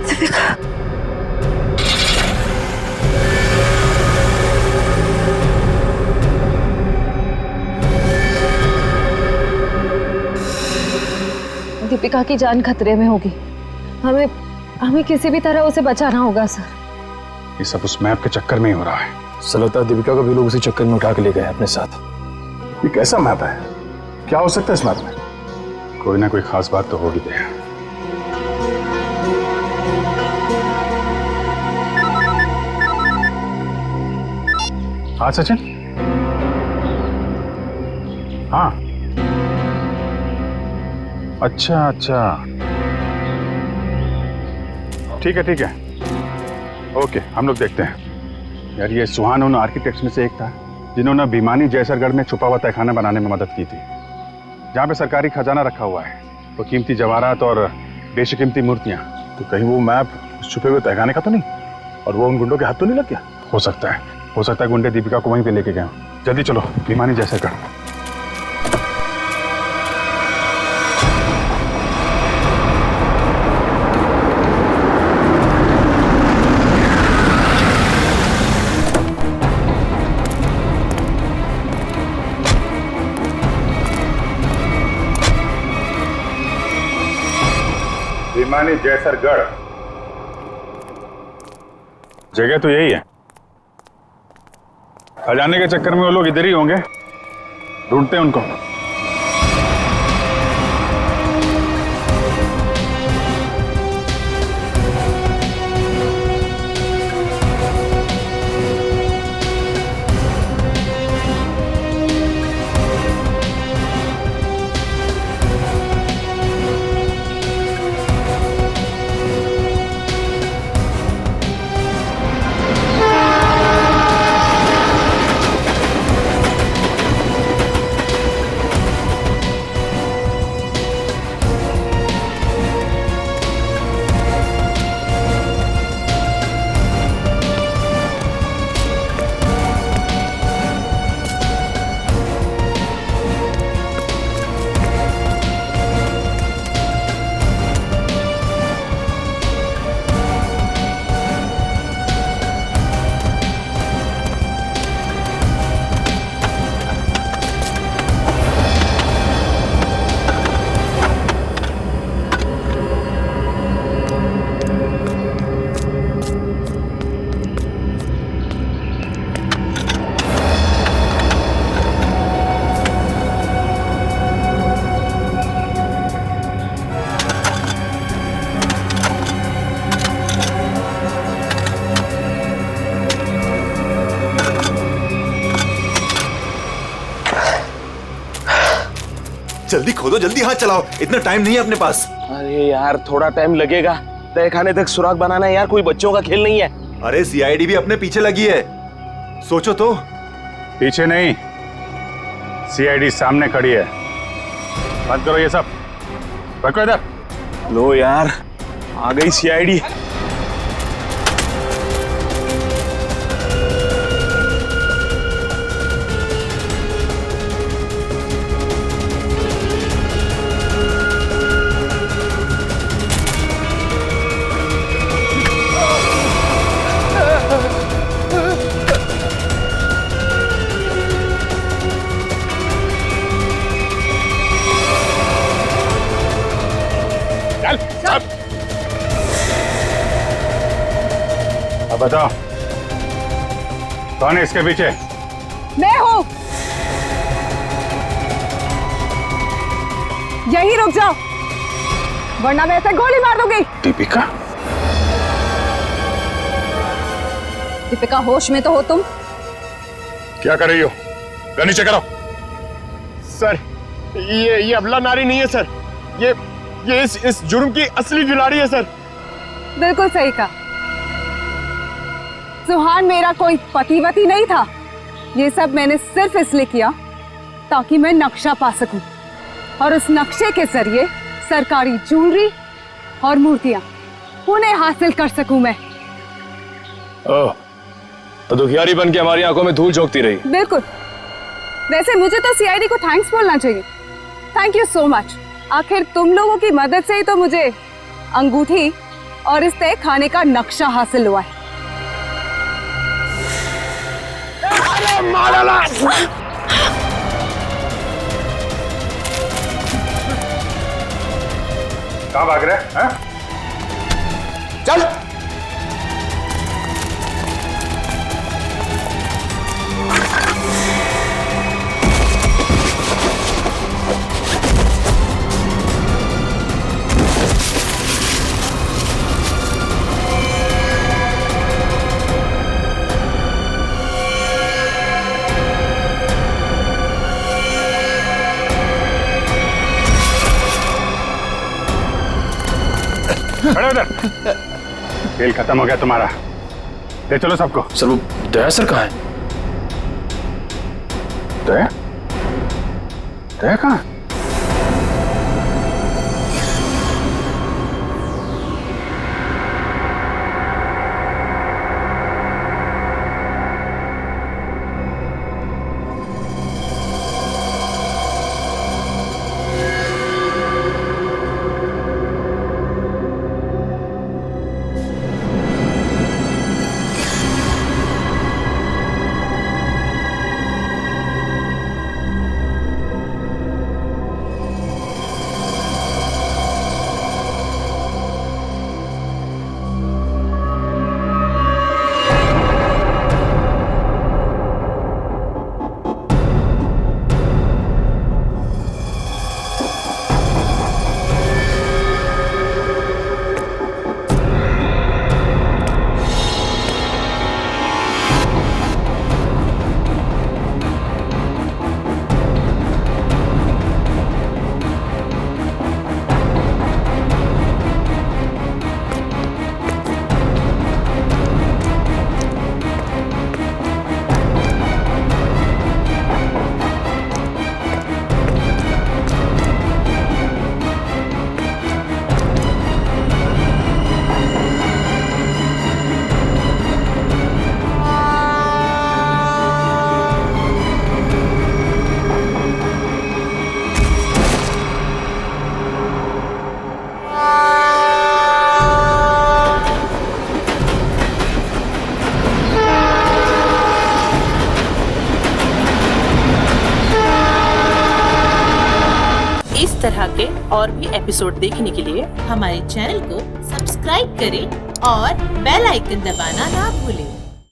दीपिका दीपिका की जान खतरे में होगी। हमें हमें किसी भी तरह उसे बचाना होगा सर। ये सब उस मैप के चक्कर में ही हो रहा है। सलता दीपिका को भी लोग उसी चक्कर में उठा के ले गए अपने साथ। ये कैसा मैप है? क्या हो सकता है इस मैप में? कोई ना कोई खास बात तो होगी। हाँ सचिन। हाँ अच्छा अच्छा ठीक है ओके, हम लोग देखते हैं। यार ये सुहान उन आर्किटेक्ट्स में से एक था जिन्होंने भिमानी जैसरगढ़ में छुपा हुआ तहखाना बनाने में मदद की थी, जहाँ पे सरकारी खजाना रखा हुआ है, तो कीमती जवाहरात और बेशकीमती मूर्तियाँ। तो कहीं वो मैप उस छुपे हुए तहखाने का तो नहीं, और वो उन गुंडों के हाथ तो नहीं लग गया? हो सकता है गुंडे दीपिका को वहीं पे लेके गए। जल्दी चलो भिमानी जैसरगढ़। भिमानी जैसरगढ़ जगह तो यही है। खजाने के चक्कर में वो लोग इधर ही होंगे, ढूंढते हैं उनको। जल्दी खोदो, जल्दी हाथ चलाओ, इतना टाइम नहीं है अपने पास। अरे यार थोड़ा टाइम लगेगा, तहखाने तक सुराग बनाना है यार, कोई बच्चों का खेल नहीं है। अरे सीआईडी भी अपने पीछे लगी है, सोचो तो। पीछे नहीं, सीआईडी सामने खड़ी है। बंद करो ये सब, रखो इधर। लो यार आ गई सीआईडी। अब बताओ कौन है इसके पीछे? मैं हूं। यहीं रुक जाओ वरना मैं ऐसे गोली मार दूंगी। दीपिका? दीपिका होश में तो हो तुम? क्या कर रही हो? गन नीचे करो। सर ये अबला नारी नहीं है सर, ये इस जुर्म की असली जुलारी है सर। बिल्कुल सही कहा। सुहान मेरा कोई पतिवती नहीं था। ये सब मैंने सिर्फ इसलिए किया ताकि मैं नक्शा पा सकूं, और उस नक्शे के जरिए सरकारी ज्वेलरी और मूर्तियां उन्हें हासिल कर सकूं मैं। ओह, तो दुखियारी बन के हमारी आंखों में धूल झोंकती रही। बिल्कुल। वैसे मुझे तो सीआईडी को थैंक्स बोलना चाहिए। Thank you so much. आखिर तुम लोगों की मदद से ही तो मुझे अंगूठी और इस तय खाने का नक्शा हासिल हुआ है। कहाँ भाग रहे हैं? चल। खड़े उधर। खेल खत्म हो गया तुम्हारा। ले चलो सबको। सर वो दया सर कहाँ है? दया? दया कहाँ? तरह के और भी एपिसोड देखने के लिए हमारे चैनल को सब्सक्राइब करें और बेल आइकन दबाना ना भूलें।